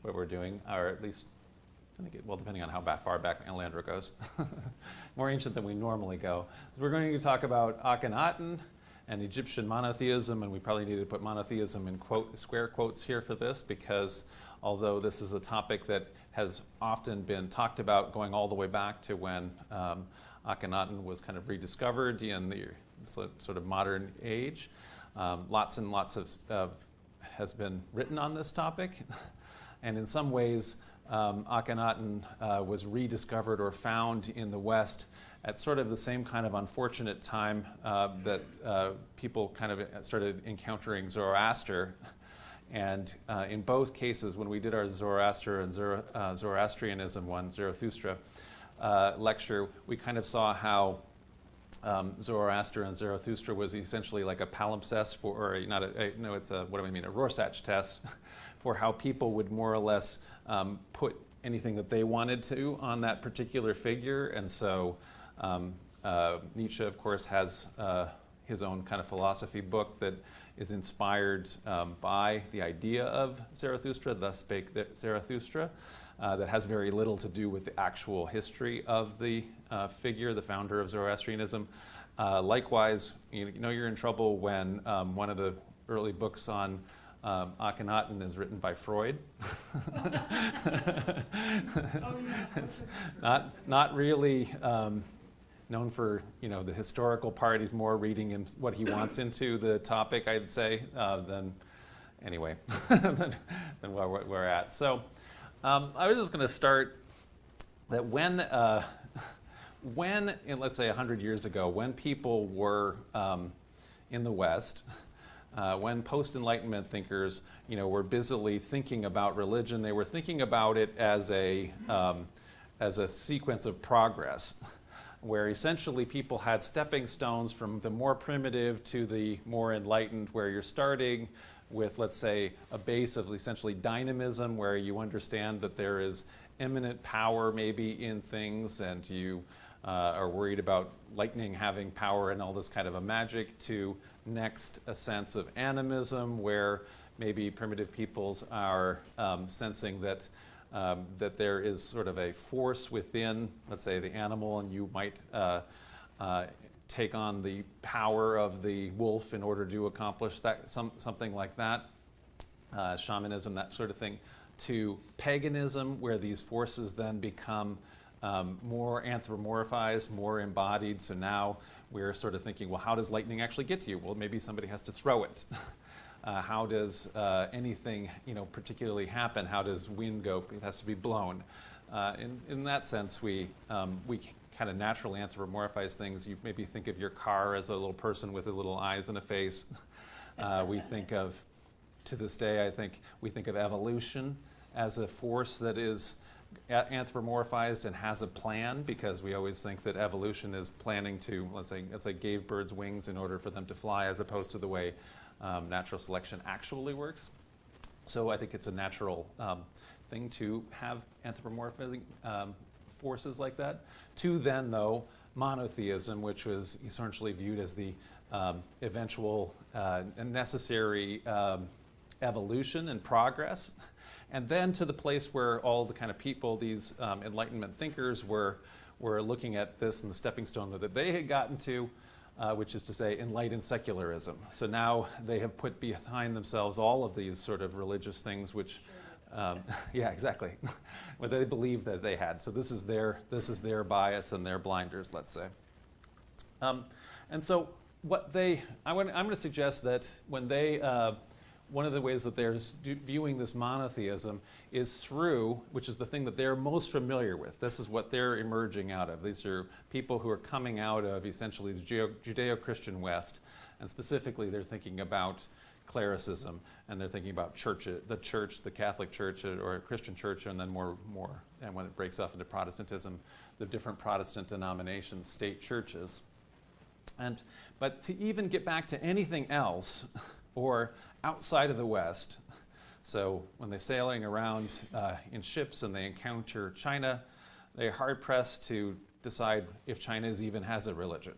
what we're doing, or at least, I think, well, depending on how far back Landra goes, more ancient than we normally go. So we're going to talk about Akhenaten and Egyptian monotheism, and we probably need to put monotheism in square quotes here for this, because although this is a topic that has often been talked about going all the way back to when Akhenaten was kind of rediscovered in the sort of modern age, lots and lots of has been written on this topic, and in some ways Akhenaten was rediscovered or found in the West at sort of the same kind of unfortunate time that people kind of started encountering Zoroaster. And in both cases, when we did our Zoroaster and Zoroastrianism one, Zarathustra lecture, we kind of saw how Zoroaster and Zarathustra was essentially like a palimpsest for, or not a, no, it's a, what do I mean, a Rorschach test for how people would more or less put anything that they wanted to on that particular figure. And so Nietzsche, of course, has his own kind of philosophy book that is inspired by the idea of Zarathustra, thus spake Zarathustra, that has very little to do with the actual history of the figure, the founder of Zoroastrianism. Likewise, you know you're in trouble when one of the early books on Akhenaten is written by Freud. It's not really known for the historical part. He's more reading what he wants into the topic, I'd say, than anyway than where we're at. So I was just going to start that when let's say 100 years ago, when people were in the West, when post-Enlightenment thinkers, were busily thinking about religion, they were thinking about it as a sequence of progress, where essentially people had stepping stones from the more primitive to the more enlightened, where you're starting with, let's say, a base of essentially dynamism, where you understand that there is immanent power maybe in things, and you are worried about lightning having power and all this kind of a magic, to next a sense of animism, where maybe primitive peoples are sensing that that there is sort of a force within, let's say, the animal, and you might take on the power of the wolf in order to accomplish that, something like that, shamanism, that sort of thing, to paganism, where these forces then become more anthropomorphized, more embodied. So now we're sort of thinking, well, how does lightning actually get to you? Well, maybe somebody has to throw it. How does anything particularly happen? How does wind go? It has to be blown. In that sense, we kind of naturally anthropomorphize things. You maybe think of your car as a little person with a little eyes and a face. We think of, to this day, I think we think of evolution as a force that is anthropomorphized and has a plan, because we always think that evolution is planning to, let's say gave birds wings in order for them to fly, as opposed to the way natural selection actually works. So I think it's a natural thing to have anthropomorphic forces like that. To then, though, monotheism, which was essentially viewed as the eventual and necessary evolution and progress. And then to the place where all the kind of people, these Enlightenment thinkers, were looking at this and the stepping stone that they had gotten to, which is to say enlightened secularism. So now they have put behind themselves all of these sort of religious things, which, yeah, exactly, what they believed that they had. So this is their bias and their blinders, let's say. And so I'm going to suggest that when they, one of the ways that they're viewing this monotheism is through, which is the thing that they're most familiar with. This is what they're emerging out of. These are people who are coming out of essentially the Judeo-Christian West, and specifically they're thinking about clericism, and they're thinking about the Catholic Church or Christian Church, and then more, and when it breaks off into Protestantism, the different Protestant denominations, state churches. But to even get back to anything else, or outside of the West, so when they're sailing around in ships and they encounter China, they're hard-pressed to decide if China even has a religion.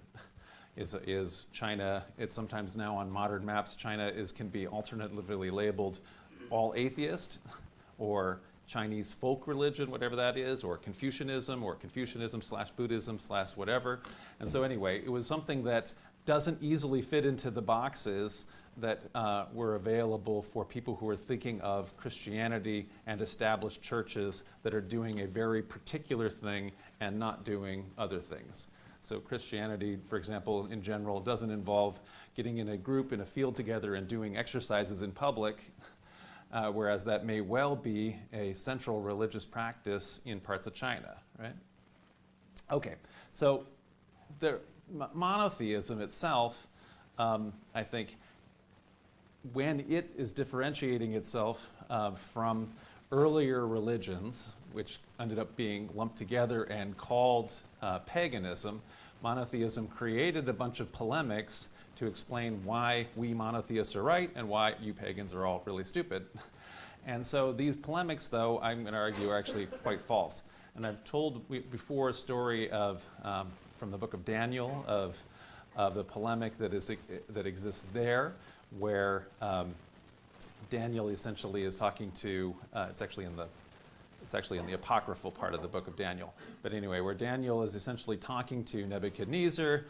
Is China, it's sometimes now on modern maps, China can be alternatively labeled all atheist, or Chinese folk religion, whatever that is, or Confucianism slash Buddhism slash whatever. And so anyway, it was something that doesn't easily fit into the boxes that were available for people who are thinking of Christianity and established churches that are doing a very particular thing and not doing other things. So Christianity, for example, in general, doesn't involve getting in a group in a field together and doing exercises in public, whereas that may well be a central religious practice in parts of China, right? Okay, so the monotheism itself, I think, when it is differentiating itself from earlier religions, which ended up being lumped together and called paganism, monotheism created a bunch of polemics to explain why we monotheists are right and why you pagans are all really stupid. And so these polemics, though, I'm going to argue are actually quite false. And I've told before a story of, from the book of Daniel of the polemic that exists there, where Daniel essentially is talking to, it's actually in the apocryphal part of the book of Daniel. But anyway, where Daniel is essentially talking to Nebuchadnezzar.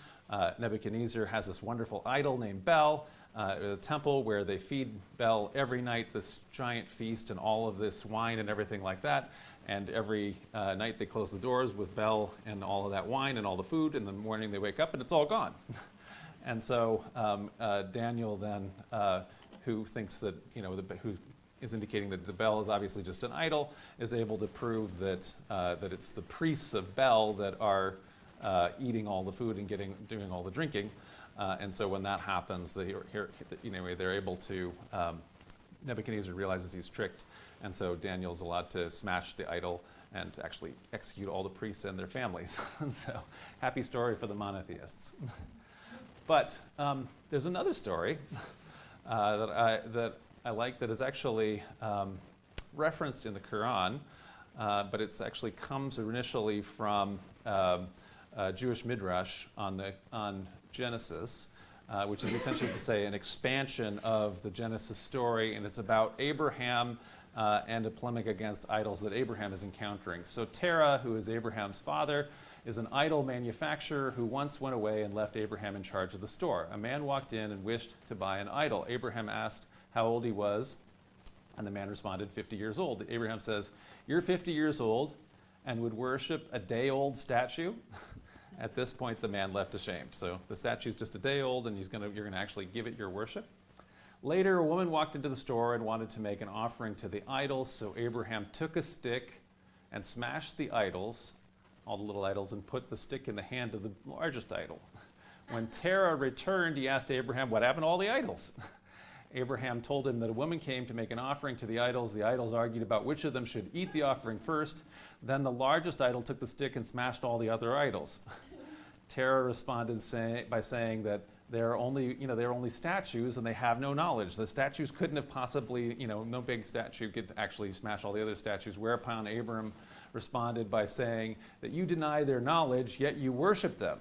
Nebuchadnezzar has this wonderful idol named Bel, a temple where they feed Bel every night this giant feast and all of this wine and everything like that. And every night they close the doors with Bel and all of that wine and all the food. And in the morning they wake up and it's all gone. And so Daniel then, who thinks that, who is indicating that the Bel is obviously just an idol, is able to prove that that it's the priests of Bel that are eating all the food and doing all the drinking. And so when that happens, they're able to, Nebuchadnezzar realizes he's tricked, and so Daniel's allowed to smash the idol and actually execute all the priests and their families. So happy story for the monotheists. But there's another story that I like that is actually referenced in the Quran, but it actually comes initially from Jewish midrash on Genesis, which is essentially to say an expansion of the Genesis story, and it's about Abraham and a polemic against idols that Abraham is encountering. So Terah, who is Abraham's father, is an idol manufacturer who once went away and left Abraham in charge of the store. A man walked in and wished to buy an idol. Abraham asked how old he was, and the man responded, 50 years old. Abraham says, "You're 50 years old and would worship a day-old statue?" At this point, the man left ashamed. So the statue's just a day old, and you're going to actually give it your worship. Later, a woman walked into the store and wanted to make an offering to the idols, so Abraham took a stick and smashed the idols, all the little idols, and put the stick in the hand of the largest idol. When Terah returned, he asked Abraham, "What happened to all the idols?" Abraham told him that a woman came to make an offering to the idols. The idols argued about which of them should eat the offering first. Then the largest idol took the stick and smashed all the other idols. Terah responded by saying that they're only statues and they have no knowledge. The statues couldn't have possibly, no big statue could actually smash all the other statues. Whereupon Abram responded by saying that you deny their knowledge, yet you worship them.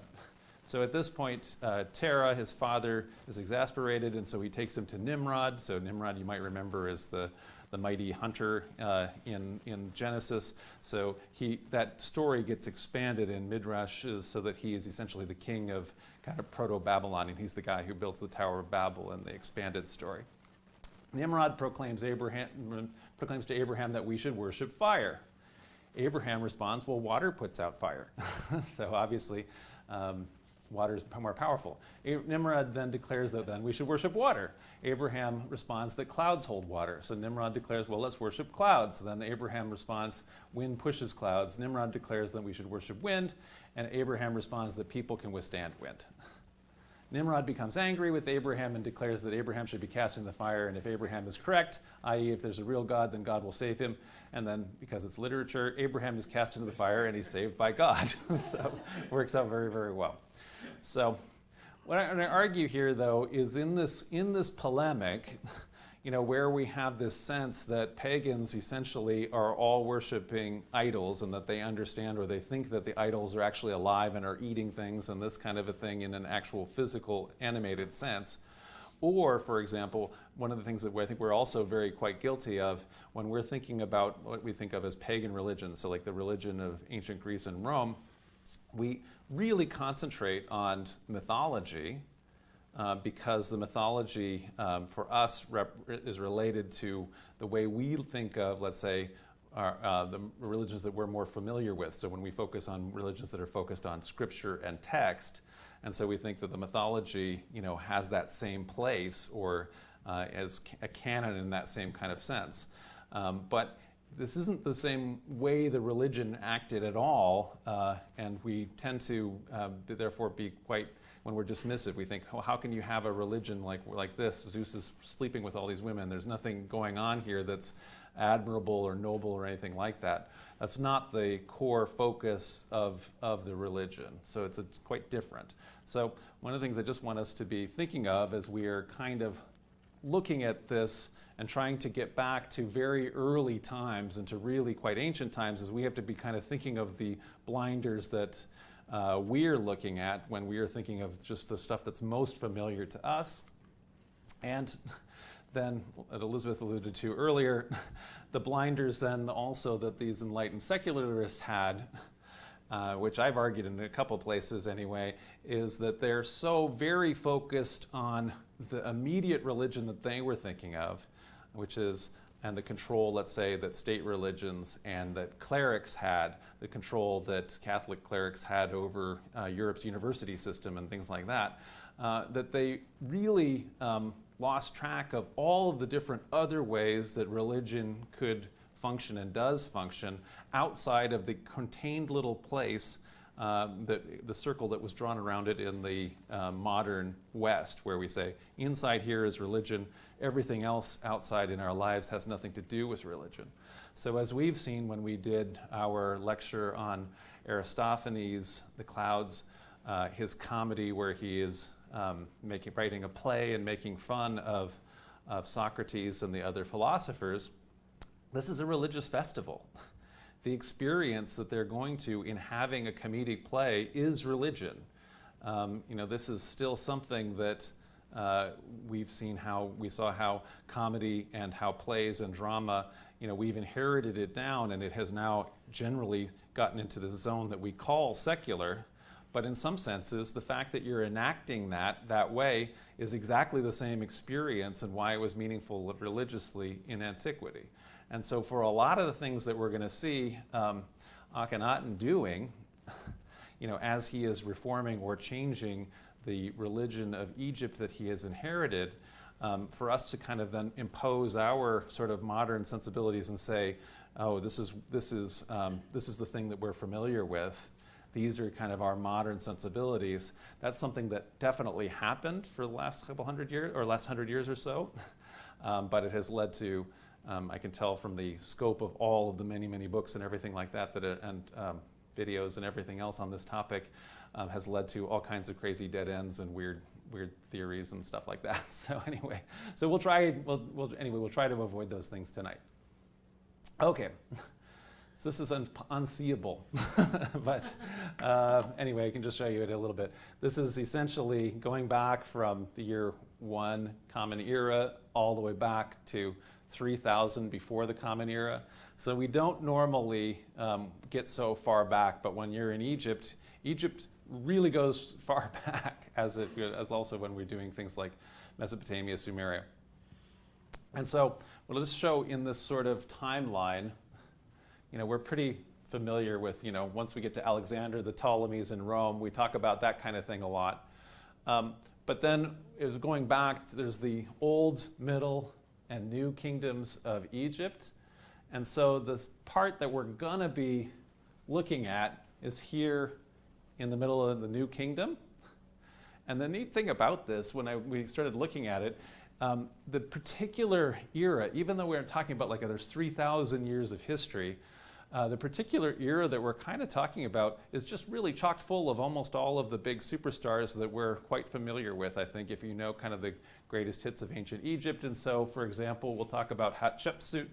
So at this point, Terah, his father, is exasperated, and so he takes him to Nimrod. So Nimrod, you might remember, is the mighty hunter in Genesis. So that story gets expanded in Midrash so that he is essentially the king of kind of proto-Babylon, and he's the guy who builds the Tower of Babel in the expanded story. Nimrod proclaims to Abraham that we should worship fire. Abraham responds, well, water puts out fire. So obviously, water is more powerful. Nimrod then declares that then we should worship water. Abraham responds that clouds hold water. So Nimrod declares, well, let's worship clouds. Then Abraham responds, wind pushes clouds. Nimrod declares that we should worship wind. And Abraham responds that people can withstand wind. Nimrod becomes angry with Abraham and declares that Abraham should be cast in the fire. And if Abraham is correct, i.e. if there's a real God, then God will save him. And then, because it's literature, Abraham is cast into the fire and he's saved by God. So it works out very, very well. So what I'm going to argue here, though, is in this polemic, where we have this sense that pagans essentially are all worshiping idols and that they understand or they think that the idols are actually alive and are eating things and this kind of a thing in an actual physical, animated sense. Or, for example, one of the things that I think we're also very quite guilty of when we're thinking about what we think of as pagan religion, so like the religion of ancient Greece and Rome, we really concentrate on mythology because the mythology for us is related to the way we think of, let's say, the religions that we're more familiar with. So when we focus on religions that are focused on scripture and text, and so we think that the mythology, has that same place or as a canon in that same kind of sense. But this isn't the same way the religion acted at all, and we tend to therefore be quite, when we're dismissive, we think, well, how can you have a religion like this? Zeus is sleeping with all these women. There's nothing going on here that's admirable or noble or anything like that. That's not the core focus of the religion. So it's quite different. So one of the things I just want us to be thinking of as we are kind of looking at this and trying to get back to very early times and to really quite ancient times is we have to be kind of thinking of the blinders that we're looking at when we are thinking of just the stuff that's most familiar to us. And then, as Elizabeth alluded to earlier, the blinders then also that these enlightened secularists had, which I've argued in a couple places anyway, is that they're so very focused on the immediate religion that they were thinking of, which is, and the control, let's say, that state religions and that clerics had, the control that Catholic clerics had over Europe's university system and things like that, that they really lost track of all of the different other ways that religion could function and does function outside of the contained little place, that the circle that was drawn around it in the modern West, where we say, inside here is religion, everything else outside in our lives has nothing to do with religion. So as we've seen when we did our lecture on Aristophanes, the Clouds, his comedy where he is writing a play and making fun of Socrates and the other philosophers, this is a religious festival. The experience that they're going to in having a comedic play is religion. This is still something that we saw how comedy and how plays and drama, we've inherited it down and it has now generally gotten into this zone that we call secular. But in some senses, the fact that you're enacting that way is exactly the same experience and why it was meaningful religiously in antiquity. And so for a lot of the things that we're going to see Akhenaten doing, as he is reforming or changing the religion of Egypt that he has inherited, for us to kind of then impose our sort of modern sensibilities and say, oh, this is the thing that we're familiar with. These are kind of our modern sensibilities. That's something that definitely happened for the last couple hundred years, or last 100 years or so. But it has led to, I can tell from the scope of all of the many, many books and everything like that, and videos and everything else on this topic, has led to all kinds of crazy dead ends and weird theories and stuff like that. So anyway, we'll try to avoid those things tonight. Okay. So this is unseeable, but anyway, I can just show you it a little bit. This is essentially going back from the year 1 Common Era all the way back to 3000 before the Common Era. So we don't normally get so far back, but when you're in Egypt really goes far back, as also when we're doing things like Mesopotamia, Sumeria. And so we'll just show in this sort of timeline. We're pretty familiar with, once we get to Alexander, the Ptolemies in Rome, we talk about that kind of thing a lot. But then going back, there's the old, middle, and new kingdoms of Egypt. And so this part that we're going to be looking at is here in the middle of the new kingdom. And the neat thing about this, when we started looking at it, the particular era, even though we're talking about there's 3,000 years of history, the particular era that we're kind of talking about is just really chock full of almost all of the big superstars that we're quite familiar with, I think, if you know kind of the greatest hits of ancient Egypt. And so, for example, we'll talk about Hatshepsut,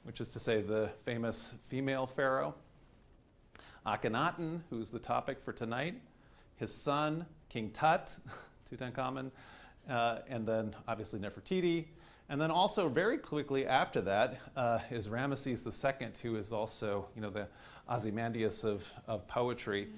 which is to say the famous female pharaoh. Akhenaten, who's the topic for tonight. His son, King Tut, Tutankhamun, and then obviously Nefertiti. And then also very quickly after that is Ramesses II, who is also, the Ozymandias of poetry,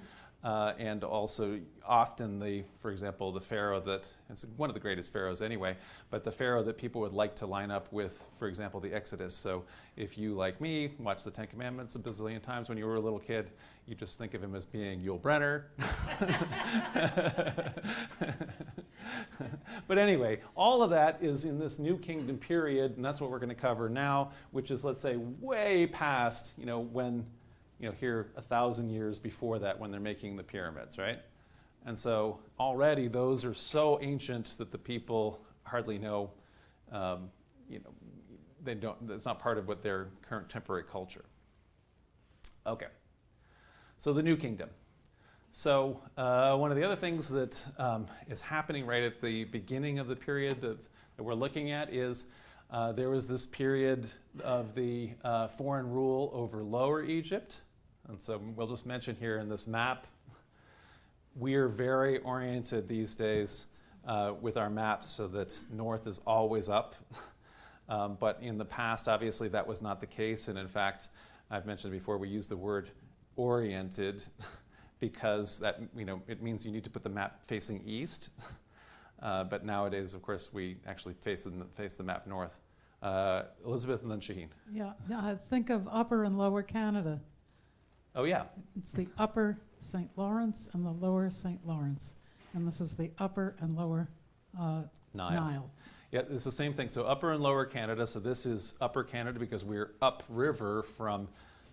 and also often for example, the pharaoh that, it's one of the greatest pharaohs anyway, but the pharaoh that people would like to line up with, for example, the Exodus. So if you, like me, watched the Ten Commandments a bazillion times when you were a little kid, you just think of him as being Yul Brynner. But anyway, all of that is in this New Kingdom period, and that's what we're going to cover now, which is, let's say, way past, when, here 1,000 years before that, when they're making the pyramids, right? And so already those are so ancient that the people hardly know, they don't. It's not part of what their current temporary culture. Okay. So the New Kingdom. So one of the other things that is happening right at the beginning of the period that we're looking at is there was this period of the foreign rule over Lower Egypt. And so we'll just mention here in this map, we are very oriented these days with our maps so that north is always up. But in the past, obviously, that was not the case. And in fact, I've mentioned before, we use the word oriented because that, it means you need to put the map facing east. But nowadays, of course, we actually face the map north. Elizabeth and then Shaheen. Yeah, think of Upper and Lower Canada. Oh, yeah. It's the Upper St. Lawrence and the Lower St. Lawrence. And this is the Upper and Lower Nile. Yeah, it's the same thing. So Upper and Lower Canada. So this is Upper Canada because we're upriver from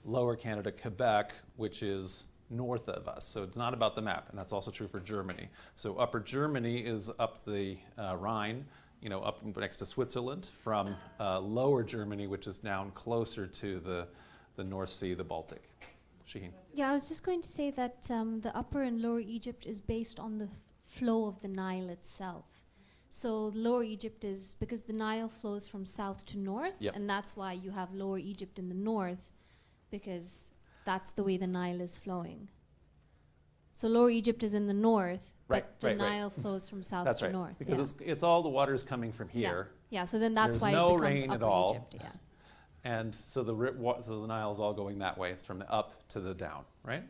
Lower Canada, Quebec, which is north of us. So it's not about the map, and that's also true for Germany. So Upper Germany is up the Rhine, up next to Switzerland, from Lower Germany, which is down closer to the North Sea, the Baltic. Shaheen. Yeah, I was just going to say that the Upper and Lower Egypt is based on the flow of the Nile itself. So Lower Egypt is because the Nile flows from south to north, yep. And that's why you have Lower Egypt in the north, because that's the way the Nile is flowing. So Lower Egypt is in the north, but the Nile flows from south to north. Because it's all the water's coming from here. Yeah, so then that's why no it becomes rain Upper at all. Egypt. Yeah. And so the Nile is all going that way. It's from the up to the down, right?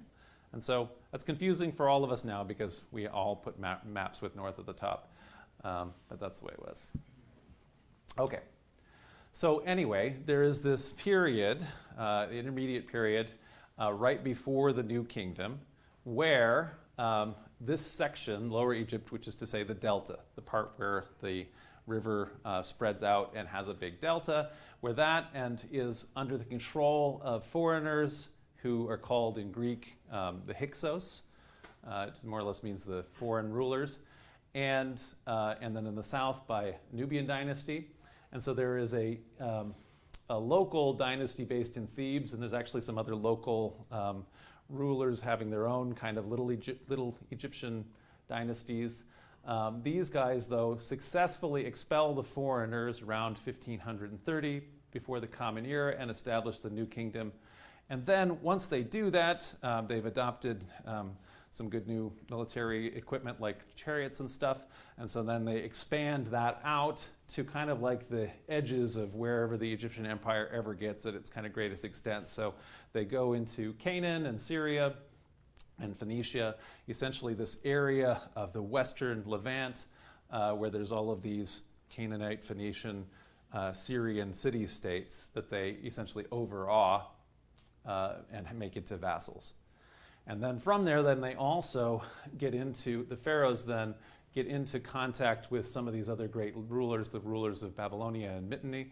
And so that's confusing for all of us now because we all put maps with north at the top. But that's the way it was. Okay. So anyway, there is this period, the intermediate period, right before the New Kingdom, where this section, Lower Egypt, which is to say the delta, the part where the river spreads out and has a big delta, where that and is under the control of foreigners who are called in Greek the Hyksos. It more or less means the foreign rulers. And then in the south by Nubian dynasty. And so there is a local dynasty based in Thebes, and there's actually some other local rulers having their own kind of little Egyptian dynasties. These guys, though, successfully expel the foreigners around 1530 before the Common Era and establish the New Kingdom. And then once they do that, they've adopted some good new military equipment like chariots and stuff. And so then they expand that out to kind of like the edges of wherever the Egyptian Empire ever gets at its kind of greatest extent. So they go into Canaan and Syria and Phoenicia, essentially this area of the western Levant where there's all of these Canaanite, Phoenician, Syrian city-states that they essentially overawe and make into vassals. And then from there, then they also the pharaohs then get into contact with some of these other great rulers, the rulers of Babylonia and Mitanni,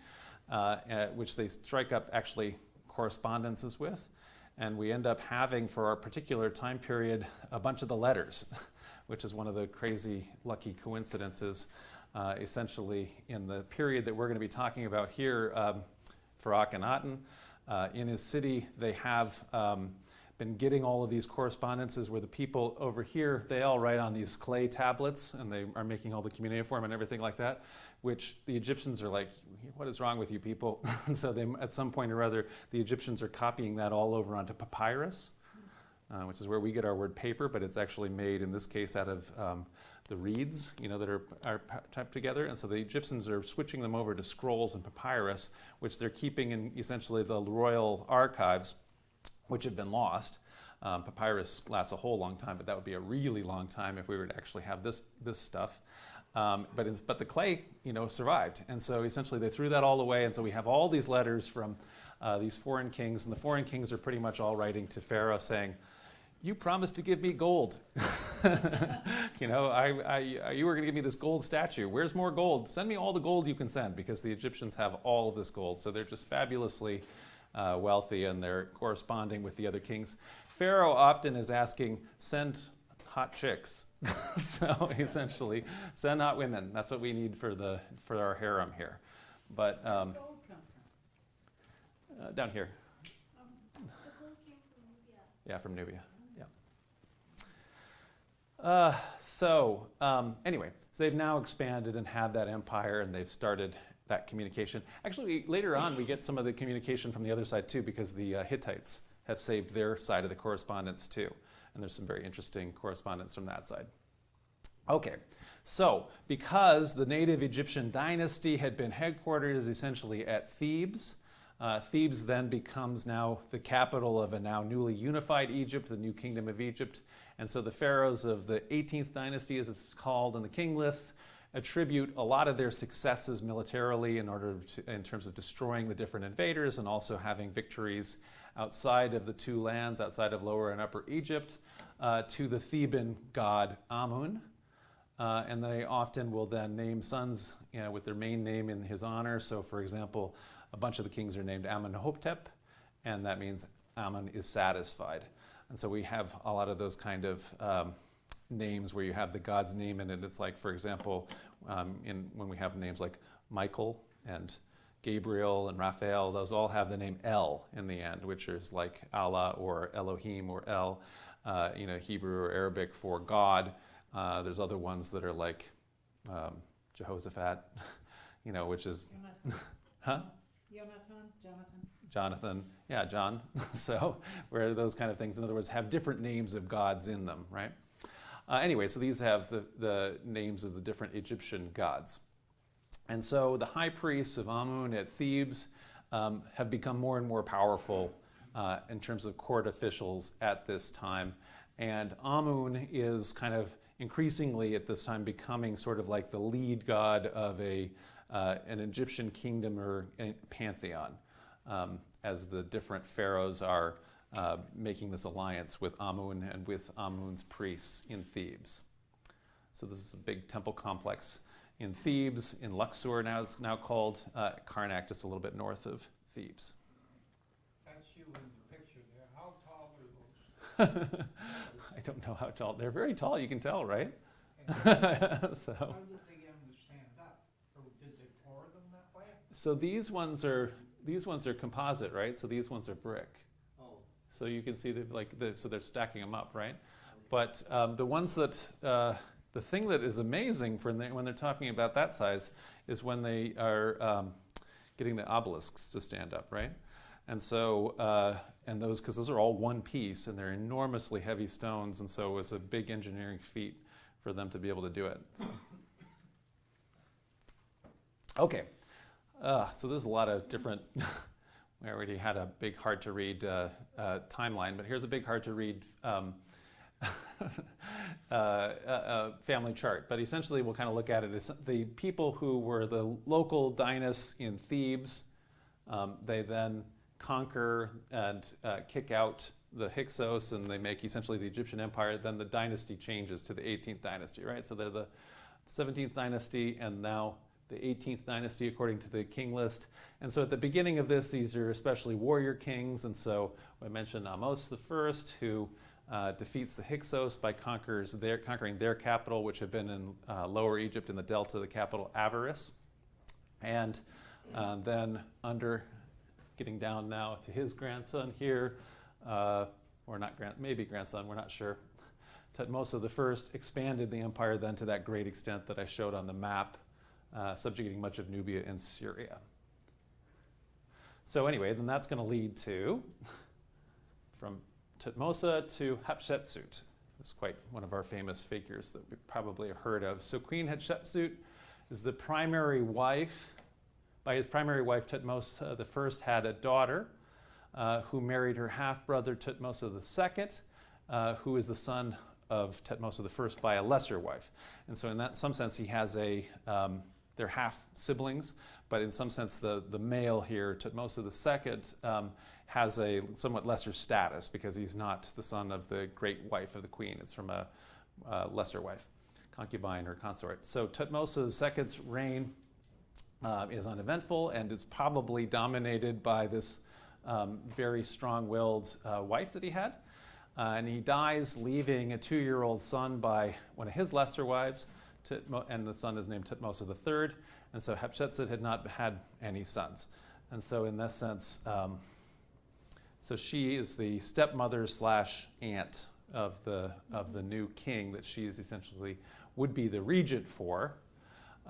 which they strike up actually correspondences with. And we end up having, for our particular time period, a bunch of the letters, which is one of the crazy lucky coincidences, essentially in the period that we're going to be talking about here for Akhenaten. In his city, they have been getting all of these correspondences where the people over here, they all write on these clay tablets, and they are making all the cuneiform and everything like that, which the Egyptians are like, what is wrong with you people? And so they, at some point or other, the Egyptians are copying that all over onto papyrus. which is where we get our word paper, but it's actually made, in this case, out of the reeds, that are typed together. And so the Egyptians are switching them over to scrolls and papyrus, which they're keeping in essentially the royal archives, which have been lost. Papyrus lasts a whole long time, but that would be a really long time if we were to actually have this stuff. But the clay, survived. And so essentially they threw that all away. And so we have all these letters from these foreign kings. And the foreign kings are pretty much all writing to Pharaoh saying, you promised to give me gold. You were going to give me this gold statue. Where's more gold? Send me all the gold you can send, because the Egyptians have all of this gold. So they're just fabulously wealthy, and they're corresponding with the other kings. Pharaoh often is asking, send hot chicks. So essentially, send hot women. That's what we need for our harem here. But Where did gold come from? down here. The gold came from Nubia. Yeah, from Nubia. Anyway, so they've now expanded and had that empire, and they've started that communication. Actually, later on, we get some of the communication from the other side too, because the Hittites have saved their side of the correspondence too. And there's some very interesting correspondence from that side. Okay, so because the native Egyptian dynasty had been headquartered essentially at Thebes, Thebes then becomes now the capital of a now newly unified Egypt, the new kingdom of Egypt. And so the pharaohs of the 18th dynasty, as it's called in the king lists, attribute a lot of their successes militarily in terms of destroying the different invaders and also having victories outside of the two lands, outside of Lower and Upper Egypt, to the Theban god Amun. And they often will then name sons with their main name in his honor. So for example, a bunch of the kings are named Amenhotep, and that means Amun is satisfied. And so we have a lot of those kind of names where you have the god's name in it. It's like, for example, when we have names like Michael and Gabriel and Raphael, those all have the name El in the end, which is like Allah or Elohim or El, Hebrew or Arabic for God. There's other ones that are like Jehoshaphat, which is... Huh? Jonathan, yeah, John. So, where those kind of things, in other words, have different names of gods in them, right? Anyway, so these have the names of the different Egyptian gods. And so the high priests of Amun at Thebes have become more and more powerful in terms of court officials at this time. And Amun is kind of increasingly at this time becoming sort of like the lead god of an Egyptian kingdom or pantheon, as the different pharaohs are making this alliance with Amun and with Amun's priests in Thebes. So this is a big temple complex in Thebes, in Luxor now called, Karnak, just a little bit north of Thebes. That's you in the picture there. How tall are those? I don't know how tall. They're very tall, you can tell, right? So. How did they get them to stand up? Or did they pour them that way? So these ones are composite, right? So these ones are brick. Oh. So you can see so they're stacking them up, right? But the ones that the thing that is amazing when they're talking about that size is when they are getting the obelisks to stand up, right? And so because those are all one piece and they're enormously heavy stones, and so it was a big engineering feat for them to be able to do it. So. Okay. So there's a lot of different, we already had a big hard to read timeline, but here's a big hard to read family chart. But essentially we'll kind of look at it as the people who were the local dynasts in Thebes, they then conquer and kick out the Hyksos, and they make essentially the Egyptian empire. Then the dynasty changes to the 18th dynasty, right? So they're the 17th dynasty and now the 18th dynasty according to the king list. And so at the beginning of this, these are especially warrior kings. And so I mentioned Ahmose I, who defeats the Hyksos by conquering their capital, which had been in Lower Egypt in the Delta, the capital Avaris. And then getting down now to his grandson here, or not maybe grandson, we're not sure. Thutmose I expanded the empire then to that great extent that I showed on the map, subjugating much of Nubia and Syria. So anyway, then that's going to lead to, from Thutmose to Hatshepsut. It's quite one of our famous figures that we probably have heard of. So Queen Hatshepsut is the primary wife. By his primary wife, Thutmose I had a daughter who married her half-brother Thutmose II, who is the son of Thutmose I by a lesser wife. And so in that some sense, he has they're half siblings, but in some sense the male here, Thutmose II, has a somewhat lesser status because he's not the son of the great wife of the queen. It's from a lesser wife, concubine or consort. So Thutmose II's reign is uneventful and is probably dominated by this very strong-willed wife that he had. And he dies leaving a 2-year-old son by one of his lesser wives, and the son is named Thutmose III. And so Hatshepsut had not had any sons. And so in this sense, so she is the stepmother / aunt of the new king that she is essentially would be the regent for.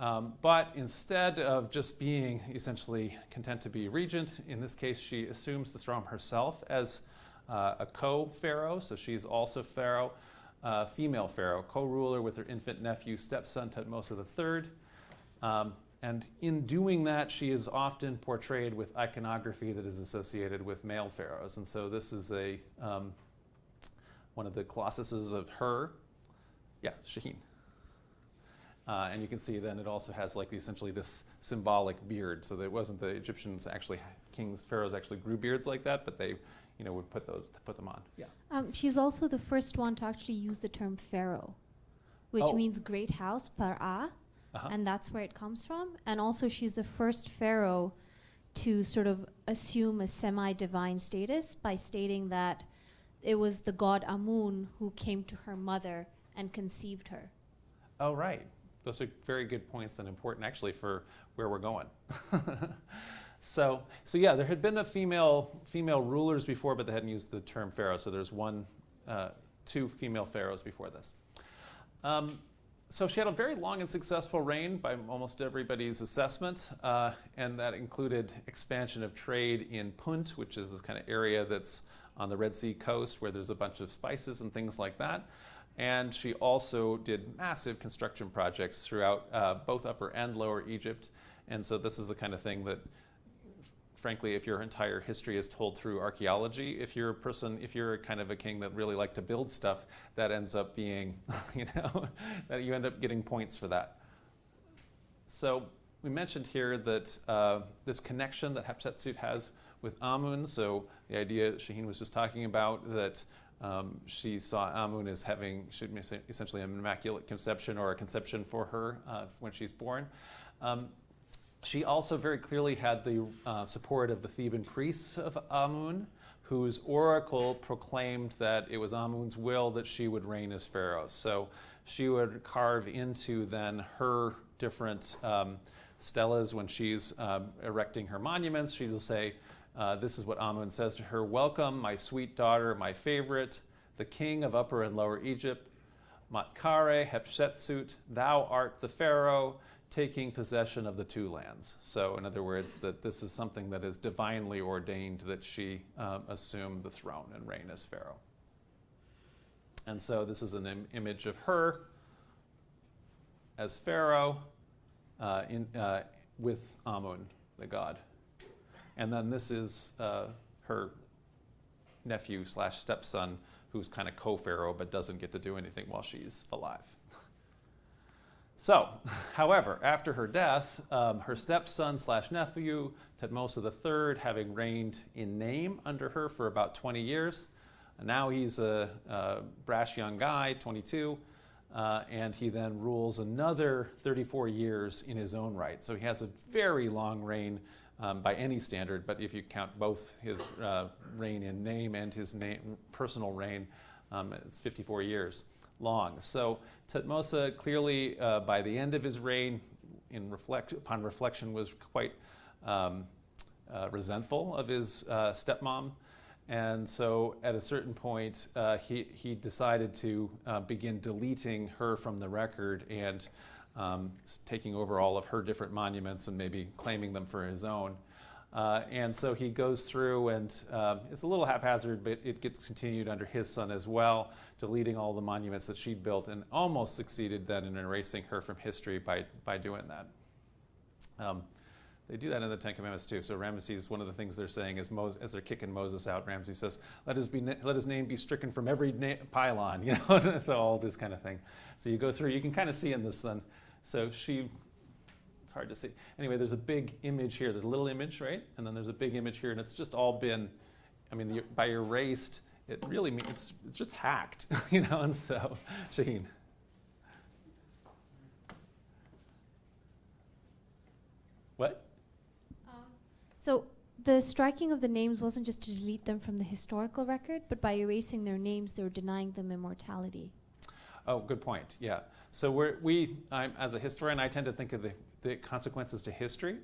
But instead of just being essentially content to be regent, in this case she assumes the throne herself as a co-pharaoh. So she's also pharaoh, female pharaoh, co-ruler with her infant nephew, stepson Thutmose III. And in doing that, she is often portrayed with iconography that is associated with male pharaohs. And so this is one of the colossuses of her. Yeah, Shaheen. And you can see then it also has essentially this symbolic beard. So that it wasn't the Egyptians actually, pharaohs actually grew beards like that, but they would put them on. Yeah. She's also the first one to actually use the term pharaoh, which means great house, para. And that's where it comes from. And also she's the first pharaoh to sort of assume a semi-divine status by stating that it was the god Amun who came to her mother and conceived her. Oh, right. Those are very good points and important actually for where we're going. So yeah, there had been a female rulers before, but they hadn't used the term pharaoh. So there's 2 female pharaohs before this. So she had a very long and successful reign by almost everybody's assessment, and that included expansion of trade in Punt, which is this kind of area that's on the Red Sea coast where there's a bunch of spices and things like that. And she also did massive construction projects throughout both Upper and Lower Egypt. And so this is the kind of thing that, frankly, if your entire history is told through archaeology, if you're a kind of a king that really liked to build stuff, that ends up being, that you end up getting points for that. So we mentioned here that this connection that Hatshepsut has with Amun, so the idea Shaheen was just talking about, that she saw Amun as having essentially an immaculate conception or a conception for her when she's born. She also very clearly had the support of the Theban priests of Amun, whose oracle proclaimed that it was Amun's will that she would reign as pharaoh. So she would carve into then her different stelas when she's erecting her monuments. She will say, this is what Amun says to her: "Welcome, my sweet daughter, my favorite, the king of Upper and Lower Egypt, Matkare Hatshepsut, thou art the pharaoh, taking possession of the 2 lands." So in other words, that this is something that is divinely ordained that she assume the throne and reign as pharaoh. And so this is an image of her as pharaoh with Amun, the god. And then this is her nephew / stepson, who's kind of co-pharaoh but doesn't get to do anything while she's alive. So, however, after her death, her stepson / nephew, Thutmose III, having reigned in name under her for about 20 years, and now he's a brash young guy, 22, and he then rules another 34 years in his own right. So he has a very long reign by any standard, but if you count both his reign in name and his personal reign, it's 54 years long. So Thutmose clearly, by the end of his reign, upon reflection, was quite resentful of his stepmom. And so at a certain point, he decided to begin deleting her from the record and taking over all of her different monuments and maybe claiming them for his own. And so he goes through, and it's a little haphazard, but it gets continued under his son as well, deleting all the monuments that she'd built, and almost succeeded then in erasing her from history by doing that. They do that in the Ten Commandments too. So Ramesses, one of the things they're saying is, as they're kicking Moses out, Ramesses says, "Let his name be stricken from every pylon," you know, so all this kind of thing. So you go through, you can kind of see in this then. So it's hard to see. Anyway, there's a big image here. There's a little image, right? And then there's a big image here, and it's just all been, I mean, by erased, it really means it's just hacked, you know. And so, Shaheen. What? So the striking of the names wasn't just to delete them from the historical record, but by erasing their names, they were denying them immortality. Oh, good point. Yeah. So as a historian, I tend to think of the consequences to history,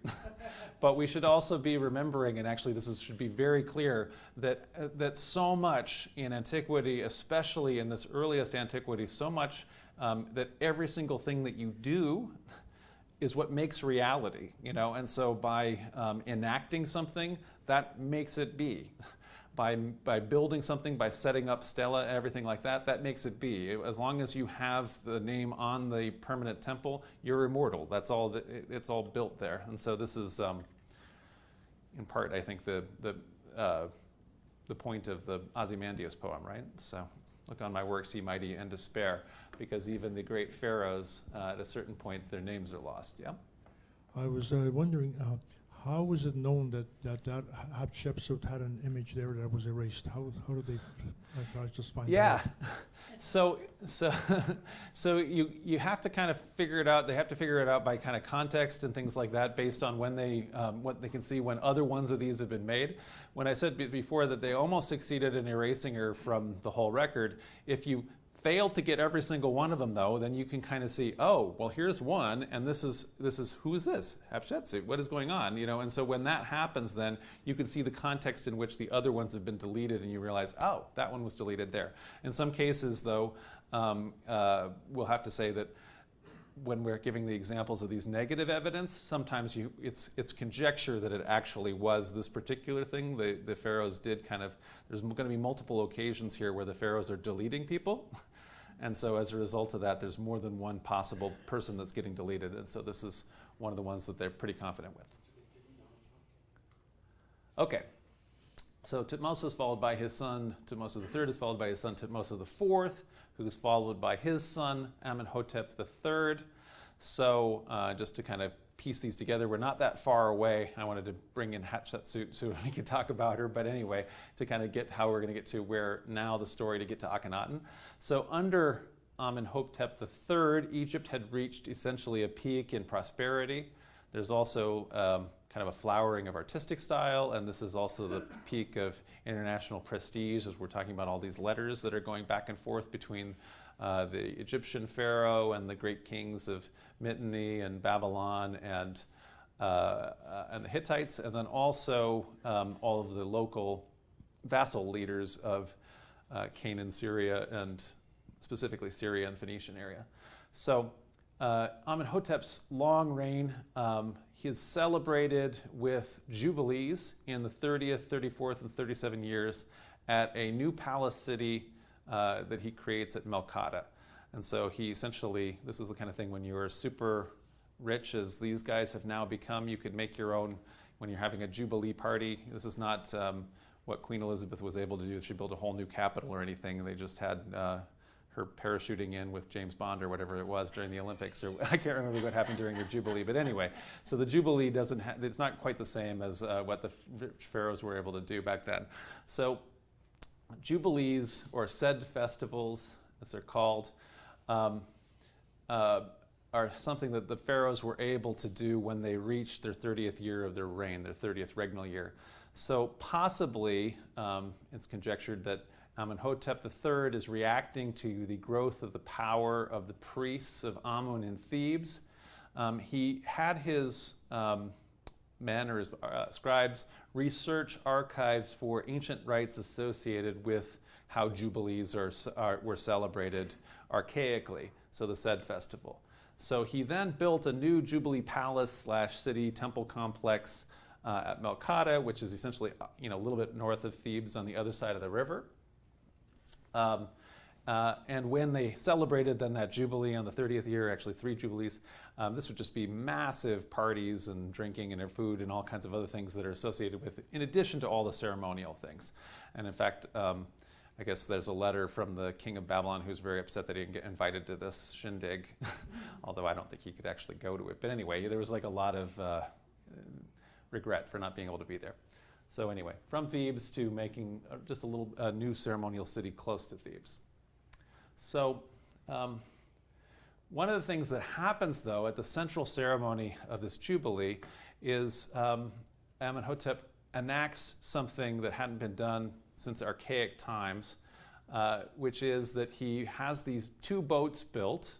but we should also be remembering, and actually should be very clear, that so much in antiquity, especially in this earliest antiquity, so much that every single thing that you do is what makes reality, you know. And so by enacting something, that makes it be. By building something, by setting up stela, everything like that, that makes it be. As long as you have the name on the permanent temple, you're immortal. That's all. It's all built there. And so this is, in part, I think the point of the Ozymandias poem, right? So, look on my works, ye mighty, and despair, because even the great pharaohs, at a certain point, their names are lost. Yeah. I was wondering. How was it known that Hatshepsut had an image there that was erased? How did they? I just find that out. So you have to kind of figure it out. They have to figure it out by kind of context and things like that, based on when what they can see when other ones of these have been made. When I said before that they almost succeeded in erasing her from the whole record, if you fail to get every single one of them, though, then you can kind of see, oh, well, here's one, and this is who is this? Hatshepsut. What is going on? You know, and so when that happens, then you can see the context in which the other ones have been deleted, and you realize, oh, that one was deleted there. In some cases, though, we'll have to say that when we're giving the examples of these negative evidence, sometimes it's conjecture that it actually was this particular thing. The pharaohs did there's going to be multiple occasions here where the pharaohs are deleting people. And so as a result of that, there's more than one possible person that's getting deleted. And so this is one of the ones that they're pretty confident with. Okay. So Tutmosis followed by his son, Tutmosis III is followed by his son, Tutmosis IV, who's followed by his son, Amenhotep III. So just to kind of piece these together, we're not that far away. I wanted to bring in Hatshepsut so we could talk about her, but anyway, to kind of get how we're going to get to where now the story to get to Akhenaten. So under Amenhotep III, Egypt had reached essentially a peak in prosperity. There's also kind of a flowering of artistic style, and this is also the peak of international prestige, as we're talking about all these letters that are going back and forth between the Egyptian pharaoh and the great kings of Mitanni and Babylon and the Hittites, and then also all of the local vassal leaders of Canaan, Syria, and specifically Syria and Phoenician area. So Amenhotep's long reign, he is celebrated with jubilees in the 30th, 34th, and 37 years at a new palace city that he creates at Melkata. And so he essentially, this is the kind of thing when you are super rich, as these guys have now become, you could make your own, when you're having a jubilee party. This is not what Queen Elizabeth was able to do. She built a whole new capital or anything. They just had her parachuting in with James Bond or whatever it was during the Olympics, or I can't remember what happened during the Jubilee, but anyway, so the Jubilee it's not quite the same as what the pharaohs were able to do back then. So Jubilees, or said festivals, as they're called, are something that the pharaohs were able to do when they reached their 30th year of their reign, their 30th regnal year. So possibly, it's conjectured that Amenhotep III is reacting to the growth of the power of the priests of Amun in Thebes. He had his men, or his scribes, research archives for ancient rites associated with how jubilees were celebrated archaically, so the said festival. So he then built a new Jubilee palace / city temple complex at Melkata, which is essentially a little bit north of Thebes on the other side of the river. And when they celebrated then that jubilee on the 30th year, actually 3 jubilees, this would just be massive parties and drinking and food and all kinds of other things that are associated with it, in addition to all the ceremonial things. And in fact, I guess there's a letter from the king of Babylon who's very upset that he didn't get invited to this shindig, although I don't think he could actually go to it. But anyway, there was like a lot of regret for not being able to be there. So anyway, from Thebes to making just a little new ceremonial city close to Thebes. So one of the things that happens, though, at the central ceremony of this jubilee is Amenhotep enacts something that hadn't been done since archaic times, which is that he has these 2 boats built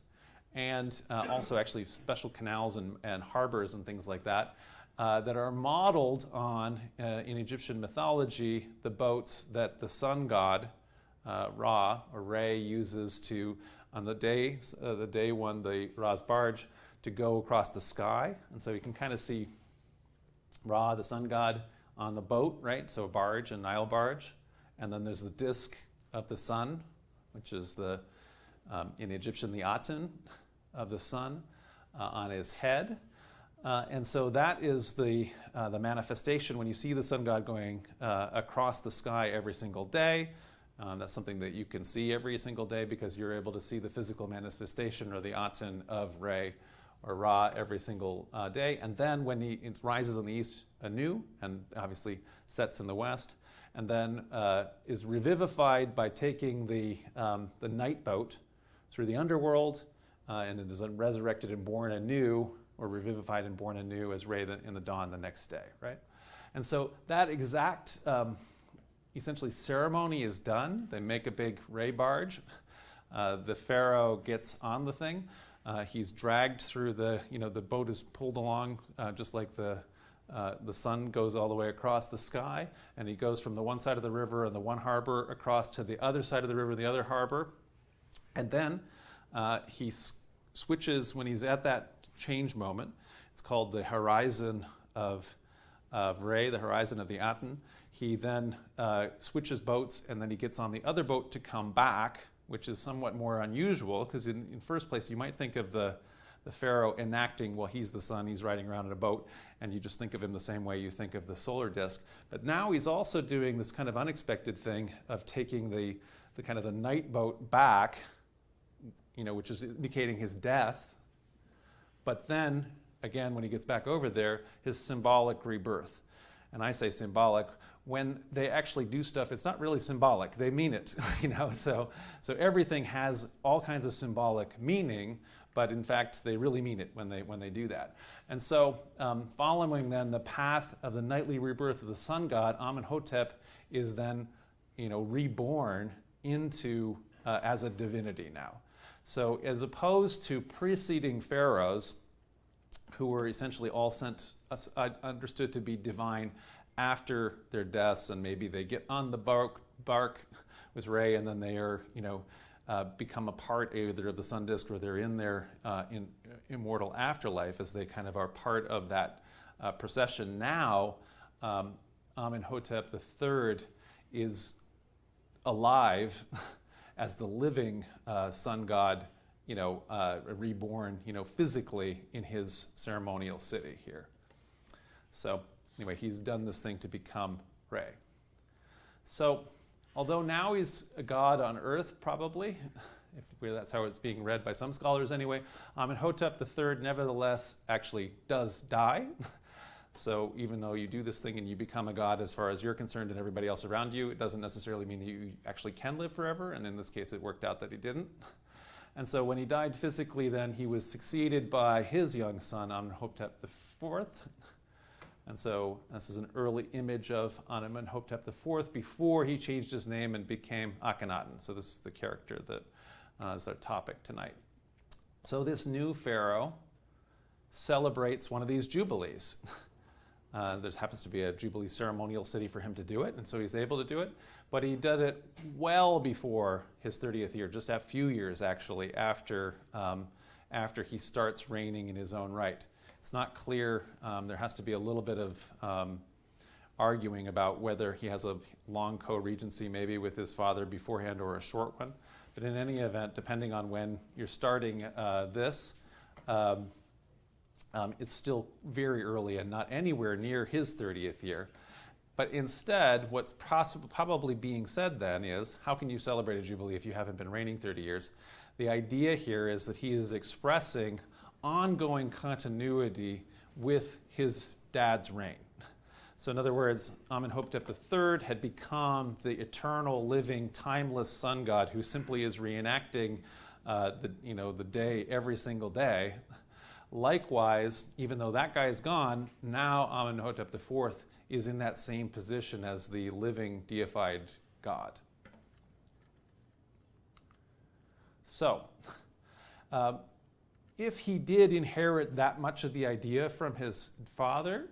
and also actually special canals and harbors and things like that that are modeled on, in Egyptian mythology, the boats that the sun god, Ra, or Re, uses to, on the day when the Ra's barge, to go across the sky. And so you can kind of see Ra, the sun god, on the boat, right? So a barge, a Nile barge. And then there's the disk of the sun, which is in Egyptian, the Atun of the sun on his head. And so that is the manifestation when you see the sun god going across the sky every single day. That's something that you can see every single day because you're able to see the physical manifestation or the Atun of Re or Ra every single day. And then when it rises in the east anew and obviously sets in the west, and then is revivified by taking the night boat through the underworld, and it is resurrected and born anew, or revivified and born anew as Re in the dawn the next day, right? And so that exact essentially ceremony is done. They make a big Re barge. The pharaoh gets on the thing. He's dragged through the boat is pulled along just like the sun goes all the way across the sky, and he goes from the one side of the river and the one harbor across to the other side of the river, the other harbor. And then he switches when he's at that change moment. It's called the horizon of Re, the horizon of the Aten. He then switches boats, and then he gets on the other boat to come back, which is somewhat more unusual because in first place you might think of the pharaoh enacting, well, he's the sun, he's riding around in a boat, and you just think of him the same way you think of the solar disk. But now he's also doing this kind of unexpected thing of taking the kind of the night boat back, which is indicating his death. But then, again, when he gets back over there, his symbolic rebirth. And I say symbolic. When they actually do stuff, it's not really symbolic. They mean it, So everything has all kinds of symbolic meaning, but in fact, they really mean it when they do that. And so, following then the path of the nightly rebirth of the sun god, Amenhotep is then, reborn into as a divinity now. So, as opposed to preceding pharaohs, who were essentially all understood to be divine after their deaths, and maybe they get on the bark with Re, and then they are, become a part either of the sun disk or they're in their immortal afterlife as they kind of are part of that procession. Now, Amenhotep III is alive as the living sun god, reborn, physically in his ceremonial city here. So anyway, he's done this thing to become Re. So although now he's a god on earth, probably, if that's how it's being read by some scholars anyway, Amenhotep III nevertheless actually does die. So even though you do this thing and you become a god as far as you're concerned and everybody else around you, it doesn't necessarily mean that you actually can live forever. And in this case, it worked out that he didn't. And so when he died physically, then he was succeeded by his young son, Amenhotep IV. And so this is an early image of Amenhotep IV before he changed his name and became Akhenaten. So this is the character that is our topic tonight. So this new pharaoh celebrates one of these jubilees. There happens to be a jubilee ceremonial city for him to do it, and so he's able to do it. But he did it well before his 30th year, just a few years actually after he starts reigning in his own right. It's not clear. There has to be a little bit of arguing about whether he has a long co-regency maybe with his father beforehand or a short one. But in any event, depending on when you're starting this, it's still very early and not anywhere near his 30th year. But instead, what's probably being said then is, how can you celebrate a jubilee if you haven't been reigning 30 years? The idea here is that he is expressing ongoing continuity with his dad's reign. So in other words, Amenhotep III had become the eternal, living, timeless sun god who simply is reenacting the day every single day. Likewise, even though that guy is gone, now Amenhotep IV is in that same position as the living, deified god. So, if he did inherit that much of the idea from his father,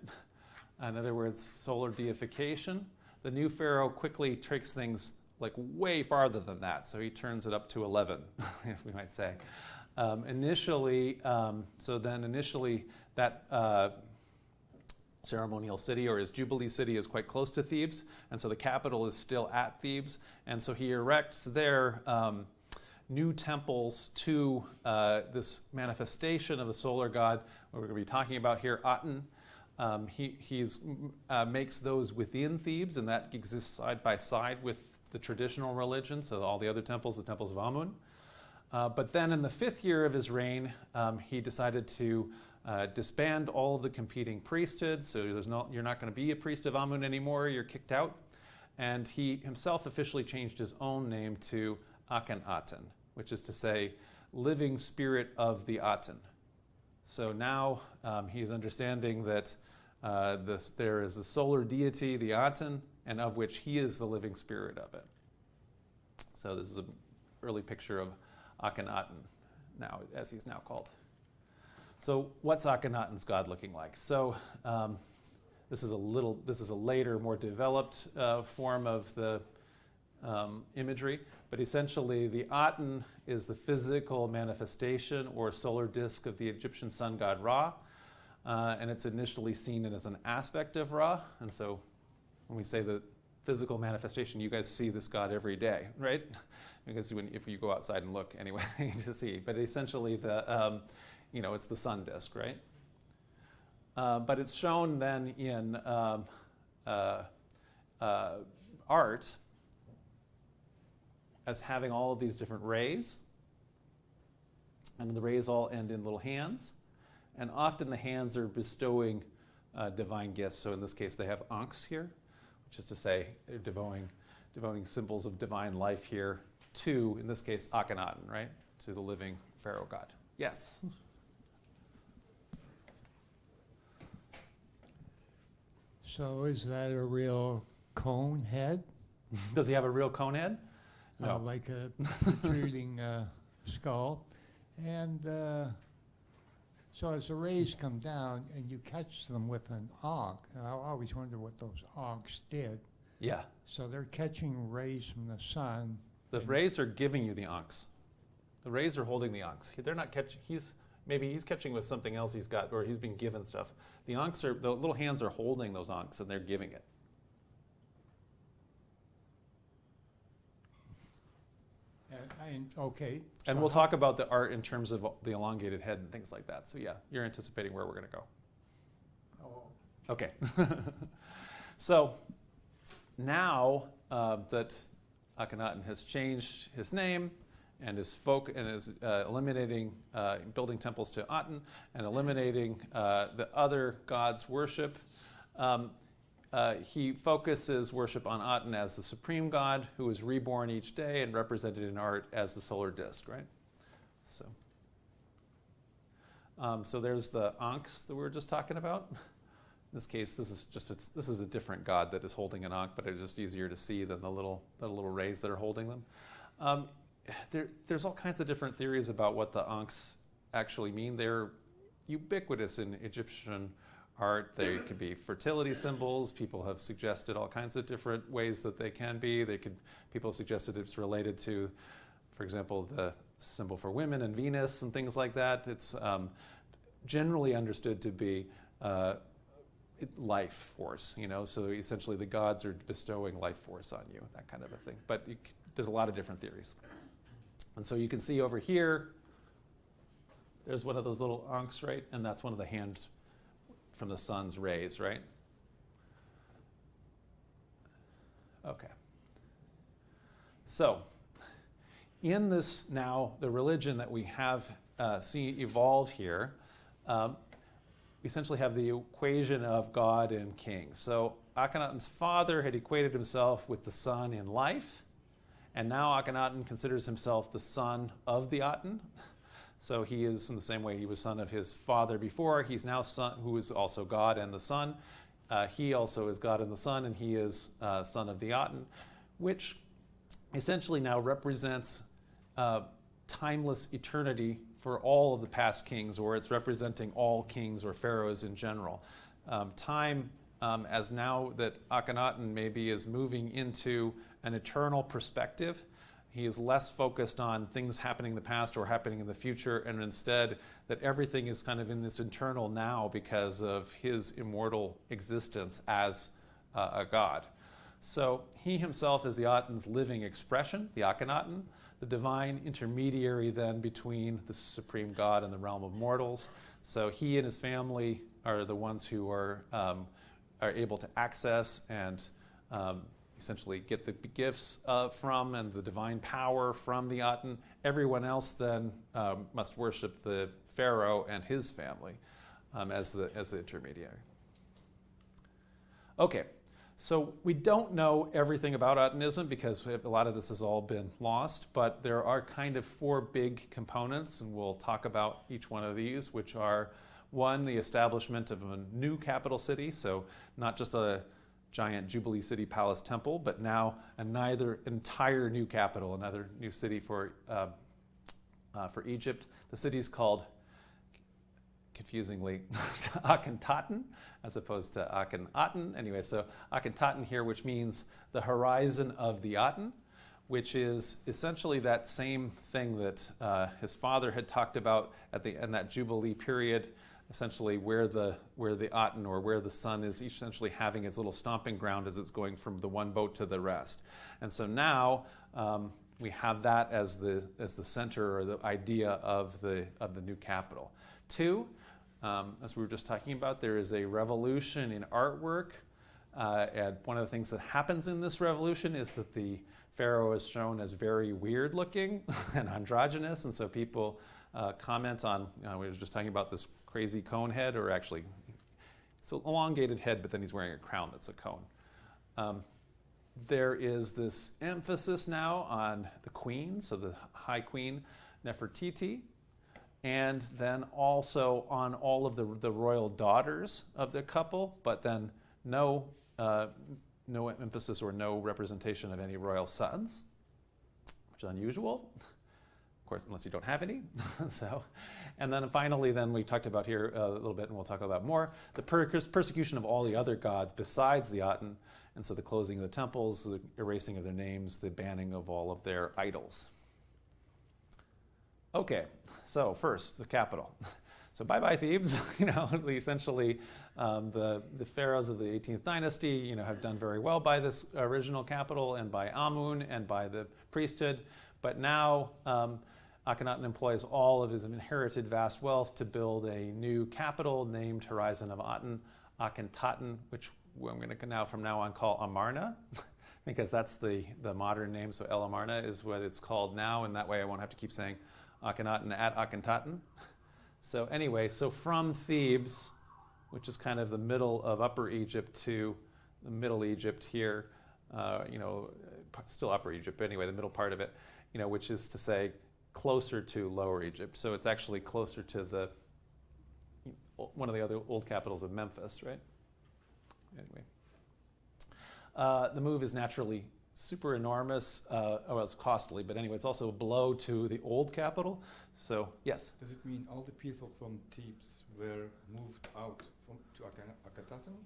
in other words, solar deification, the new pharaoh quickly takes things like way farther than that. So he turns it up to 11, if we might say. Initially that ceremonial city, or his Jubilee city, is quite close to Thebes, and so the capital is still at Thebes, and so he erects there new temples to this manifestation of the solar god, what we're going to be talking about here, Atun. He makes those within Thebes, and that exists side by side with the traditional religion, so all the other temples, the temples of Amun. But then in the 5th year of his reign, he decided to disband all of the competing priesthoods. So you're not going to be a priest of Amun anymore, you're kicked out. And he himself officially changed his own name to Akhenaten, which is to say, living spirit of the Aten. So now he's understanding that there is a solar deity, the Aten, and of which he is the living spirit of it. So this is an early picture of Akhenaten, now, as he's now called. So what's Akhenaten's god looking like? So this is a later, more developed form of the imagery, but essentially the Aten is the physical manifestation or solar disk of the Egyptian sun god Ra, and it's initially seen as an aspect of Ra, and so when we say the physical manifestation, you guys see this god every day, right? Because if you go outside and look anyway to see, but essentially it's the sun disk, right? But it's shown then in art as having all of these different rays, and the rays all end in little hands, and often the hands are bestowing divine gifts. So in this case, they have ankhs here, which is to say they're devoting symbols of divine life here to, in this case, Akhenaten, right? To the living pharaoh god. Yes? So is that a real cone head? Does he have a real cone head? No. Like a protruding skull. And so as the rays come down and you catch them with an ankh, I always wonder what those ankhs did. Yeah. So they're catching rays from the sun. The rays are giving you the ankhs. The rays are holding the ankhs. They're not catching. He's catching with something else he's got, or he's been given stuff. The ankhs the little hands are holding those ankhs, and they're giving it. Okay. And we'll talk about the art in terms of the elongated head and things like that. So yeah, you're anticipating where we're going to go. Oh. Okay. So now that Akhenaten has changed his name and is eliminating building temples to Aten and eliminating the other gods' worship, he focuses worship on Aten as the supreme god who is reborn each day and represented in art as the solar disk, right? So there's the ankhs that we were just talking about. In this case, this is a different god that is holding an ankh, but it's just easier to see than the little rays that are holding them. There's all kinds of different theories about what the ankhs actually mean. They're ubiquitous in Egyptian art. They could be fertility symbols. People have suggested all kinds of different ways that they can be. People have suggested it's related to, for example, the symbol for women and Venus and things like that. It's generally understood to be life force, so essentially the gods are bestowing life force on you, that kind of a thing. But there's a lot of different theories. And so you can see over here, there's one of those little ankhs, right? And that's one of the hands from the sun's rays, right? Okay. So, in this now, the religion that we have seen evolve here, we essentially have the equation of God and king. So Akhenaten's father had equated himself with the sun in life, and now Akhenaten considers himself the son of the Aten. So he is, in the same way he was son of his father before, he's now son, who is also God and the sun. He also is God and the sun, and he is son of the Aten, which essentially now represents timeless eternity for all of the past kings, or it's representing all kings or pharaohs in general. Time, as now that Akhenaten maybe is moving into an eternal perspective, he is less focused on things happening in the past or happening in the future, and instead that everything is kind of in this eternal now because of his immortal existence as a god. So he himself is the Aten's living expression, the Akhenaten, the divine intermediary then between the supreme god and the realm of mortals. So he and his family are the ones who are able to access and essentially get the gifts from and the divine power from the Aten. Everyone else then must worship the pharaoh and his family as the intermediary. Okay. So we don't know everything about Atenism because a lot of this has all been lost, but there are kind of four big components, and we'll talk about each one of these, which are, one, the establishment of a new capital city, so not just a giant Jubilee City Palace temple, but now another entire new capital, another new city for Egypt. The city is called, confusingly, Akhenaten, as opposed to Akhenaten. Anyway, so Akhenaten here, which means the horizon of the Aten, which is essentially that same thing that his father had talked about in that Jubilee period, essentially where the Aten, or where the sun is essentially having its little stomping ground as it's going from the one boat to the rest. And so now we have that as the center or the idea of the new capital. Two, as we were just talking about, there is a revolution in artwork, and one of the things that happens in this revolution is that the pharaoh is shown as very weird looking and androgynous, and so people comment on, we were just talking about this crazy cone head, or actually it's an elongated head, but then he's wearing a crown that's a cone. There is this emphasis now on the queen, so the high queen Nefertiti, and then also on all of the royal daughters of the couple, but then no emphasis or no representation of any royal sons, which is unusual, of course, unless you don't have any. And then finally, then we talked about here a little bit, and we'll talk about more, the persecution of all the other gods besides the Aten, and so the closing of the temples, the erasing of their names, the banning of all of their idols. Okay, so first, the capital. So bye-bye Thebes. Essentially, the pharaohs of the 18th dynasty, have done very well by this original capital and by Amun and by the priesthood. But now Akhenaten employs all of his inherited vast wealth to build a new capital named Horizon of Aten, Akhenaten, which I'm going to now from now on call Amarna, because that's the modern name. So El Amarna is what it's called now, and that way I won't have to keep saying Akhenaten at Akhenaten. So anyway, so from Thebes, which is kind of the middle of Upper Egypt, to the Middle Egypt here, still Upper Egypt, but anyway, the middle part of it, which is to say closer to Lower Egypt. So it's actually closer to one of the other old capitals of Memphis, right? Anyway, the move is naturally super enormous. It's costly, but anyway, it's also a blow to the old capital. So, yes? Does it mean all the people from Thebes were moved out to Akhenaten?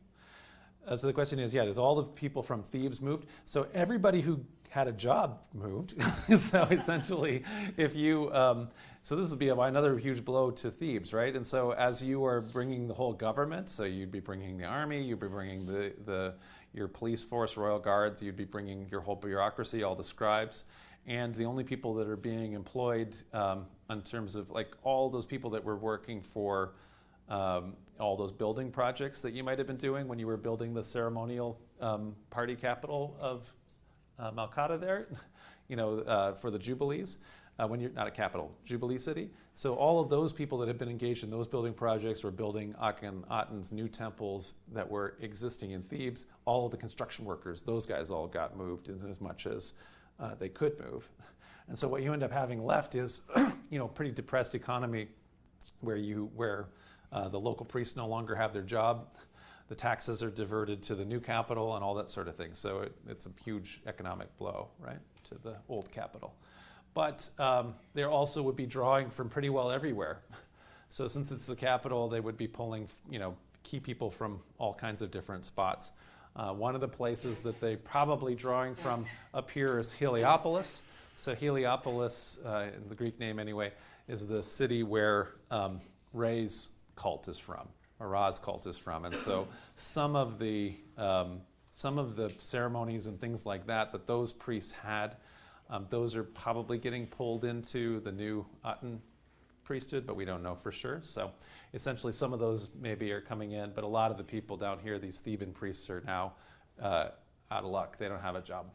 So the question is, does all the people from Thebes moved? So everybody who had a job moved. So essentially, if you, so this would be another huge blow to Thebes, right? And so as you are bringing the whole government, so you'd be bringing the army, you'd be bringing your police force, royal guards, you'd be bringing your whole bureaucracy, all the scribes, and the only people that are being employed in terms of like all those people that were working for all those building projects that you might have been doing when you were building the ceremonial party capital of Malkata there, for the Jubilees, when you're not a capital, Jubilee city. So all of those people that have been engaged in those building projects were building Akhenaten's new temples that were existing in Thebes. All of the construction workers, those guys all got moved in as much as they could move. And so what you end up having left is, pretty depressed economy where the local priests no longer have their job. The taxes are diverted to the new capital and all that sort of thing. So it's a huge economic blow, right, to the old capital. But there also would be drawing from pretty well everywhere. So since it's the capital, they would be pulling, key people from all kinds of different spots. One of the places that they're probably drawing from up here is Heliopolis. So Heliopolis, in the Greek name anyway, is the city where Re's cult is from. Ra's cult is from, and so some of the ceremonies and things like that those priests had, those are probably getting pulled into the new Atun priesthood, but we don't know for sure. So essentially, some of those maybe are coming in, but a lot of the people down here, these Theban priests, are now out of luck. They don't have a job.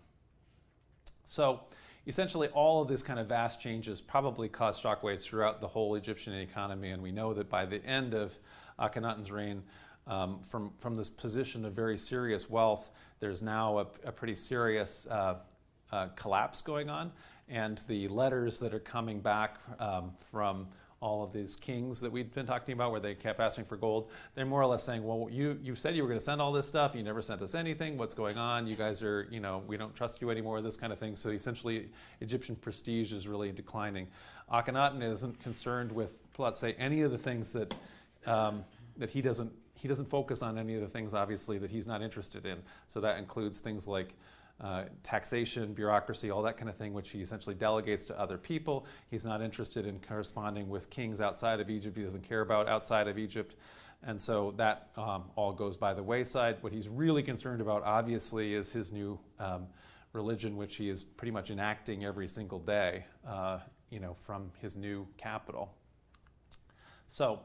So essentially, all of this kind of vast changes probably caused shockwaves throughout the whole Egyptian economy, and we know that by the end of Akhenaten's reign, from this position of very serious wealth, there's now a pretty serious collapse going on, and the letters that are coming back from all of these kings that we've been talking about where they kept asking for gold, they're more or less saying, well, you said you were going to send all this stuff, you never sent us anything, what's going on, you guys are, we don't trust you anymore, this kind of thing. So essentially, Egyptian prestige is really declining. Akhenaten isn't concerned with, let's say, any of the things that he doesn't focus on any of the things, obviously, that he's not interested in. So that includes things like taxation, bureaucracy, all that kind of thing, which he essentially delegates to other people. He's not interested in corresponding with kings outside of Egypt. He doesn't care about outside of Egypt. And so that all goes by the wayside. What he's really concerned about, obviously, is his new religion, which he is pretty much enacting every single day, from his new capital. So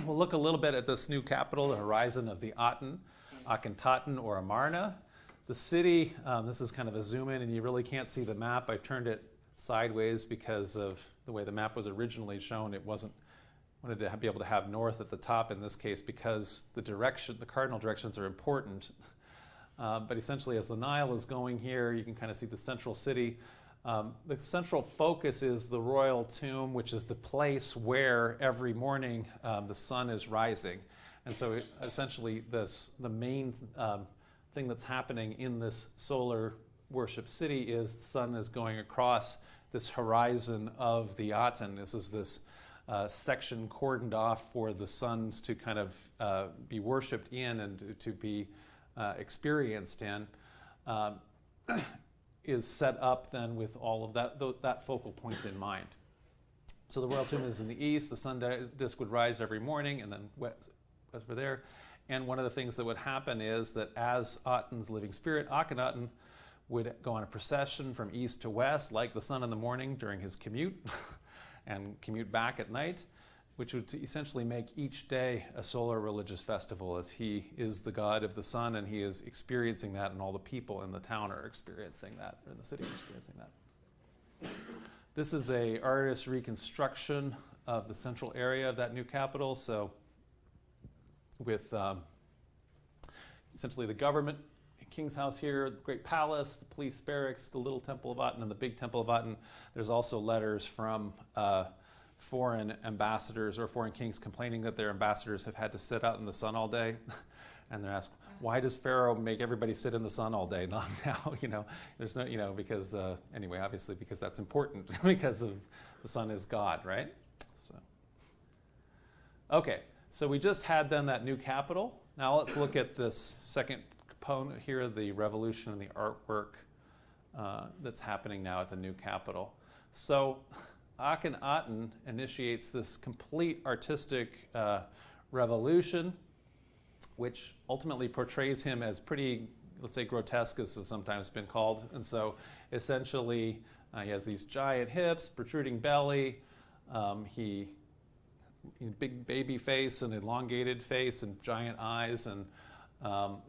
we'll look a little bit at this new capital, the horizon of the Aten, Akhenaten, or Amarna. The city, this is kind of a zoom in, and you really can't see the map. I've turned it sideways because of the way the map was originally shown. It wanted to be able to have north at the top in this case because the cardinal directions are important. But essentially, as the Nile is going here, you can kind of see the central city. The central focus is the royal tomb, which is the place where every morning the sun is rising. And so essentially the main thing that's happening in this solar worship city is the sun is going across this horizon of the Aten. This is this section cordoned off for the suns to kind of be worshipped in and to be experienced in. Is set up then with all of that focal point in mind. So the royal tomb is in the east, the sun disk would rise every morning and then over there. And one of the things that would happen is that as Aten's living spirit, Akhenaten would go on a procession from east to west, like the sun in the morning during his commute, and commute back at night, which would essentially make each day a solar religious festival, as he is the god of the sun and he is experiencing that, and all the people in the town are experiencing that, or in the city are experiencing that. This is a artist's reconstruction of the central area of that new capital. So with essentially the government, King's House here, the Great Palace, the police barracks, the little Temple of Aten, and the big Temple of Aten. There's also letters from foreign ambassadors or foreign kings complaining that their ambassadors have had to sit out in the sun all day. And they're asked, why does Pharaoh make everybody sit in the sun all day? Not now, there's no, because, anyway, obviously because that's important, because of the sun is God, right? So, okay, so we just had then that new capital. Now let's look at this second component here, the revolution in the artwork that's happening now at the new capital. So Akhenaten initiates this complete artistic revolution, which ultimately portrays him as pretty, let's say, grotesque, as has sometimes been called. And so essentially he has these giant hips, protruding belly, big baby face and elongated face and giant eyes. And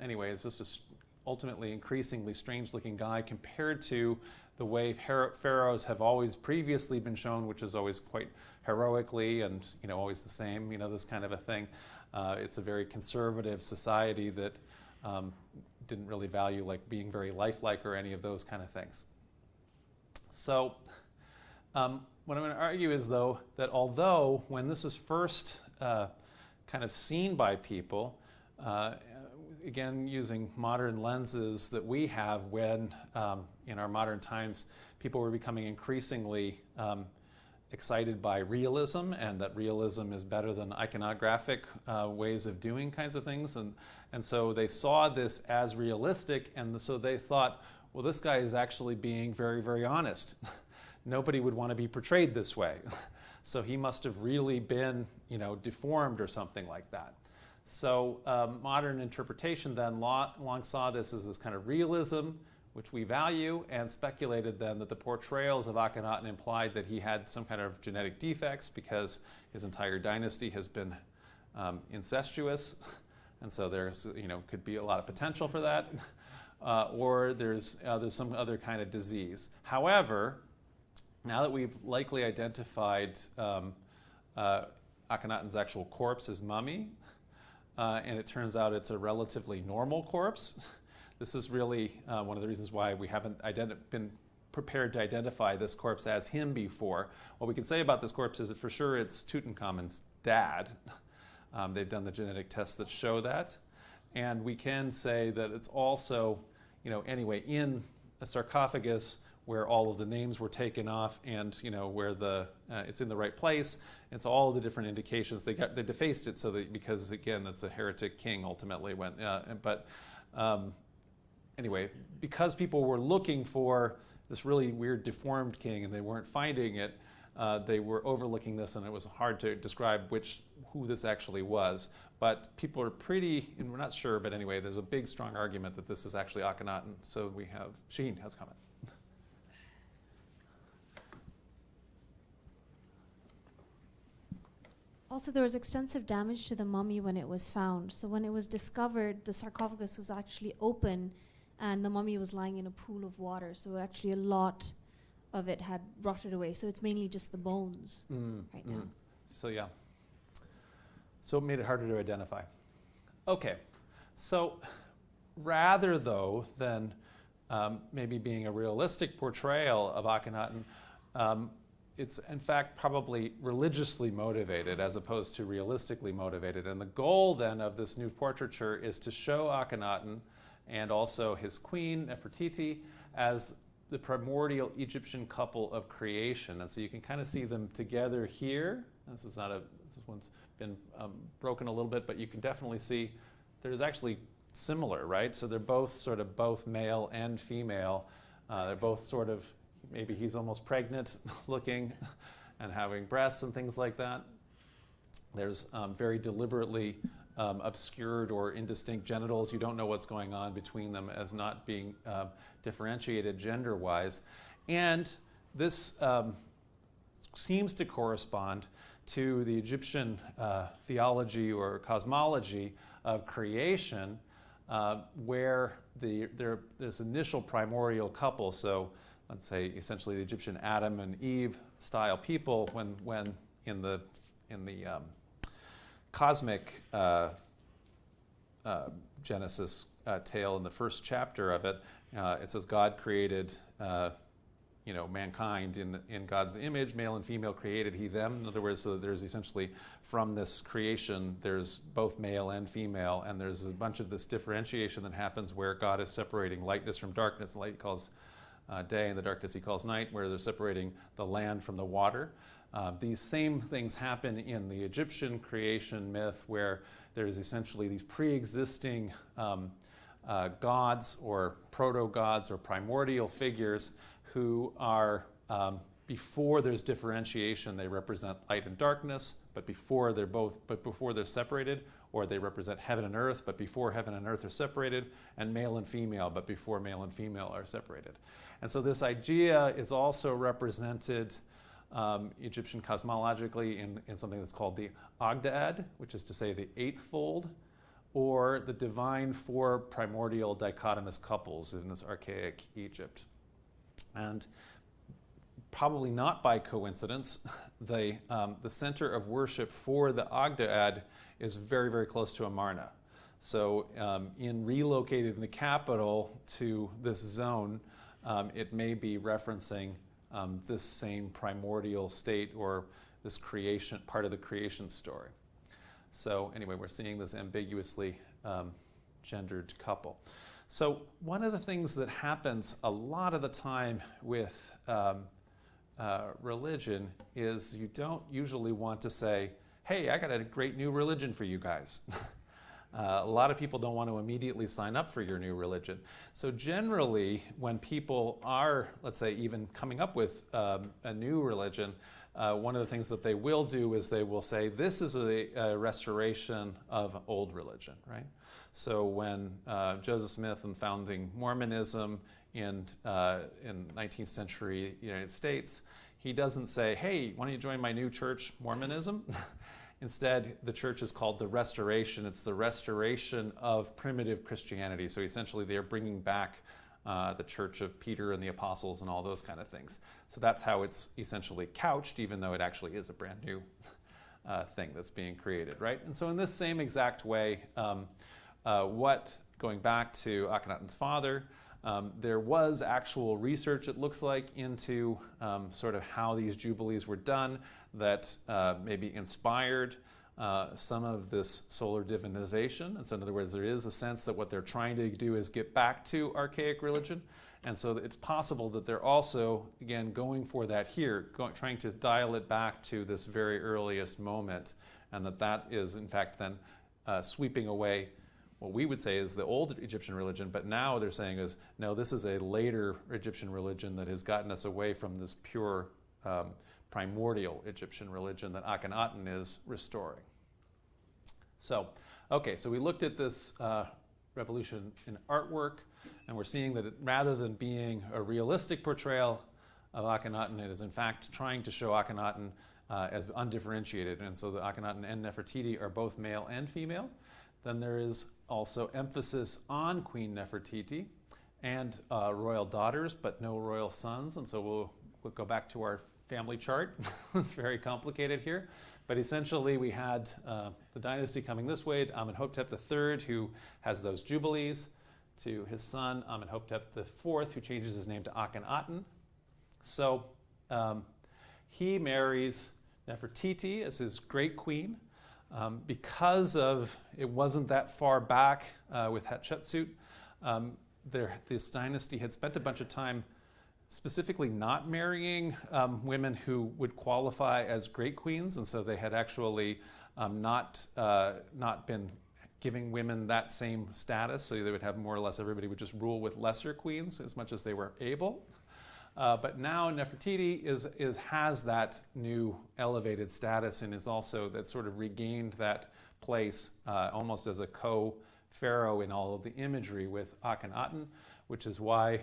anyway, it's just ultimately increasingly strange-looking guy compared to the way pharaohs have always previously been shown, which is always quite heroically and always the same, this kind of a thing. It's a very conservative society that didn't really value like being very lifelike or any of those kind of things. So what I'm going to argue is, though, that although when this is first kind of seen by people, again, using modern lenses that we have when, in our modern times, people were becoming increasingly excited by realism, and that realism is better than iconographic ways of doing kinds of things. And so they saw this as realistic, and so they thought, well, this guy is actually being very, very honest. Nobody would want to be portrayed this way. So he must have really been, deformed or something like that. So modern interpretation then long saw this as this kind of realism, which we value, and speculated then that the portrayals of Akhenaten implied that he had some kind of genetic defects because his entire dynasty has been incestuous, and so there's could be a lot of potential for that, or there's some other kind of disease. However, now that we've likely identified Akhenaten's actual corpse as mummy, and it turns out it's a relatively normal corpse. This is really one of the reasons why we haven't been prepared to identify this corpse as him before. What we can say about this corpse is that for sure it's Tutankhamun's dad. They've done the genetic tests that show that. And we can say that it's also, anyway, in a sarcophagus where all of the names were taken off, and where it's in the right place. It's all the different indications. They defaced it so that, because again, that's a heretic king ultimately went. Anyway, because people were looking for this really weird deformed king and they weren't finding it, they were overlooking this, and it was hard to describe who this actually was. But people are and we're not sure, but anyway, there's a big, strong argument that this is actually Akhenaten. So we have, Sheen has a comment. Also, there was extensive damage to the mummy when it was found. So when it was discovered, the sarcophagus was actually open and the mummy was lying in a pool of water. So actually a lot of it had rotted away. So it's mainly just the bones right now. So yeah. So it made it harder to identify. Okay. So rather, though, than maybe being a realistic portrayal of Akhenaten, it's in fact probably religiously motivated as opposed to realistically motivated. And the goal then of this new portraiture is to show Akhenaten and also his queen, Nefertiti, as the primordial Egyptian couple of creation. And so you can kind of see them together here. This one's been broken a little bit, but you can definitely see there's actually similar, right? So they're both male and female. They're both sort of, maybe he's almost pregnant looking and having breasts and things like that. There's very deliberately obscured or indistinct genitals. You don't know what's going on between them as not being differentiated gender-wise. And this seems to correspond to the Egyptian theology or cosmology of creation, where there's initial primordial couple. So let's say essentially the Egyptian Adam and Eve style people, when in the cosmic Genesis tale in the first chapter of it, it says God created mankind in God's image, male and female created he them. In other words, so there's essentially, from this creation, there's both male and female, and there's a bunch of this differentiation that happens where God is separating lightness from darkness. The light he calls day, and the darkness he calls night, where they're separating the land from the water. These same things happen in the Egyptian creation myth, where there's essentially these pre-existing gods or proto-gods or primordial figures who are, before there's differentiation, they represent light and darkness, but before they're separated, or they represent heaven and earth, but before heaven and earth are separated, and male and female, but before male and female are separated. And so this idea is also represented Egyptian cosmologically in something that's called the Ogdoad, which is to say the eightfold, or the divine four primordial dichotomous couples in this archaic Egypt. And probably not by coincidence, the center of worship for the Ogdoad is very, very close to Amarna. So in relocating the capital to this zone, it may be referencing this same primordial state or this creation, part of the creation story. So anyway, we're seeing this ambiguously gendered couple. So one of the things that happens a lot of the time with religion is you don't usually want to say, hey, I got a great new religion for you guys. A lot of people don't want to immediately sign up for your new religion. So generally, when people are, let's say, even coming up with a new religion, one of the things that they will do is they will say, this is a restoration of old religion, right? So when Joseph Smith and founding Mormonism in 19th century United States, he doesn't say, hey, why don't you join my new church, Mormonism? Instead, the church is called the Restoration. It's the restoration of primitive Christianity. So essentially, they are bringing back the church of Peter and the apostles and all those kind of things. So that's how it's essentially couched, even though it actually is a brand new thing that's being created, right? And so in this same exact way, going back to Akhenaten's father, there was actual research, it looks like, into sort of how these jubilees were done that maybe inspired some of this solar divinization. And so in other words, there is a sense that what they're trying to do is get back to archaic religion. And so it's possible that they're also, again, going for that here, trying to dial it back to this very earliest moment, and that is, in fact, then sweeping away what we would say is the old Egyptian religion, but now they're saying is, no, this is a later Egyptian religion that has gotten us away from this pure primordial Egyptian religion that Akhenaten is restoring. So, okay, so we looked at this revolution in artwork, and we're seeing that rather than being a realistic portrayal of Akhenaten, it is in fact trying to show Akhenaten as undifferentiated, and so the Akhenaten and Nefertiti are both male and female. Then there is also emphasis on Queen Nefertiti and royal daughters, but no royal sons. And so we'll go back to our family chart. It's very complicated here. But essentially, we had the dynasty coming this way, Amenhotep III, who has those jubilees, to his son, Amenhotep IV, who changes his name to Akhenaten. So he marries Nefertiti as his great queen. Because of it wasn't that far back with Hatshepsut, this dynasty had spent a bunch of time specifically not marrying women who would qualify as great queens, and so they had actually not been giving women that same status, so they would have more or less everybody would just rule with lesser queens as much as they were able. But now Nefertiti has that new elevated status and is also that sort of regained that place almost as a co-pharaoh in all of the imagery with Akhenaten, which is why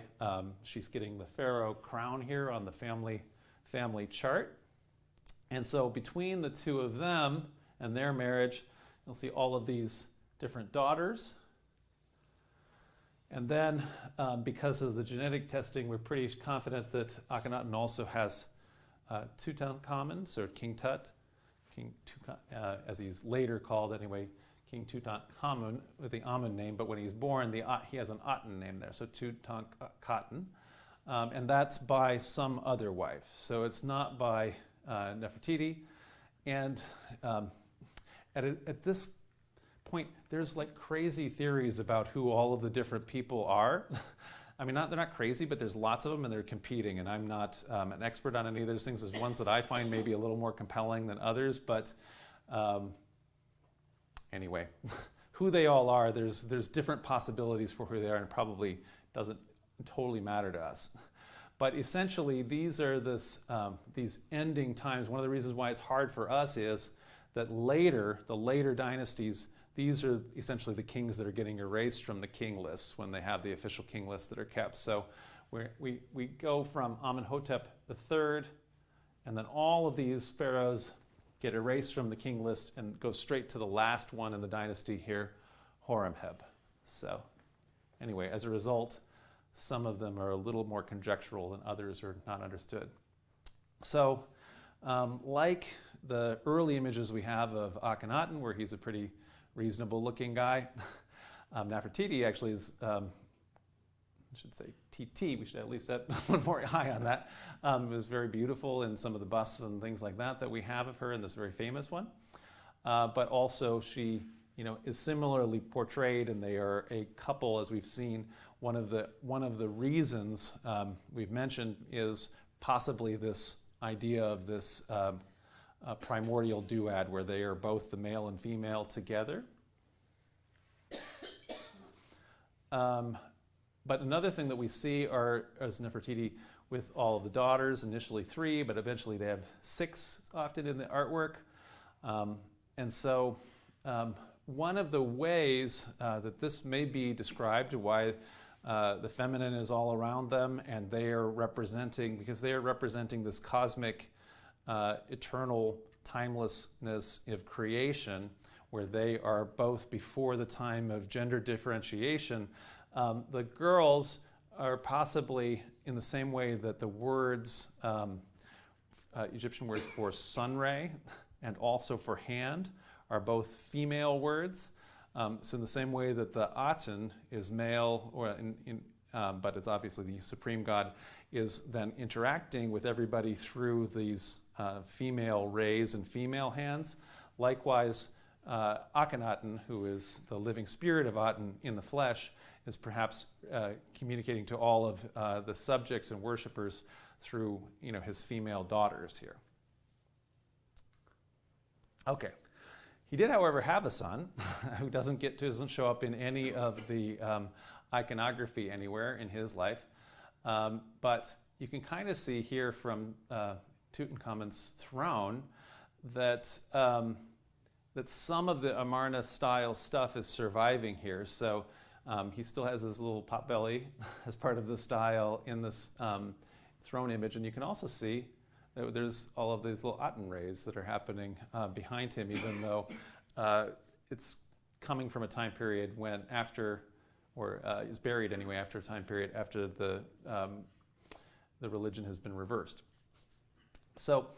she's getting the pharaoh crown here on the family chart. And so between the two of them and their marriage, you'll see all of these different daughters. And then, because of the genetic testing, we're pretty confident that Akhenaten also has Tutankhamun, so King Tut, as he's later called anyway, King Tutankhamun with the Amun name, but when he's born, he has an Atun name there, so Tutankhaten. And that's by some other wife, so it's not by Nefertiti. And at this point, there's like crazy theories about who all of the different people are. I mean, they're not crazy, but there's lots of them and they're competing, and I'm not an expert on any of those things. There's ones that I find maybe a little more compelling than others, but anyway, who they all are, there's different possibilities for who they are, and probably doesn't totally matter to us. But essentially, these are these ending times. One of the reasons why it's hard for us is that the later dynasties, these are essentially the kings that are getting erased from the king lists when they have the official king lists that are kept. So we go from Amenhotep III, and then all of these pharaohs get erased from the king list and go straight to the last one in the dynasty here, Horemheb. So anyway, as a result, some of them are a little more conjectural than others are not understood. So like the early images we have of Akhenaten, where he's a pretty reasonable looking guy, Nefertiti actually is, I should say TT, we should at least have one more eye on that, is very beautiful in some of the busts and things like that we have of her in this very famous one. But also she is similarly portrayed, and they are a couple, as we've seen. One of the reasons we've mentioned is possibly this idea of this primordial duad, where they are both the male and female together. But another thing that we see is Nefertiti with all of the daughters, initially 3, but eventually they have 6 often in the artwork. And so one of the ways that this may be described, why the feminine is all around them, and they are representing this cosmic, eternal timelessness of creation, where they are both before the time of gender differentiation. The girls are possibly in the same way that the words, Egyptian words for sun ray and also for hand, are both female words. So in the same way that the Atun is male, but it's obviously the supreme god, is then interacting with everybody through these female rays and female hands. Likewise, Akhenaten, who is the living spirit of Aten in the flesh, is perhaps communicating to all of the subjects and worshippers through his female daughters here. Okay. He did, however, have a son who doesn't show up in any of the iconography anywhere in his life. But you can kind of see here from Tutankhamun's throne that some of the Amarna style stuff is surviving here. So he still has his little pot belly as part of the style in this throne image. And you can also see that there's all of these little Aten rays that are happening behind him, even though it's coming from a time period when is buried anyway after a time period after the religion has been reversed. So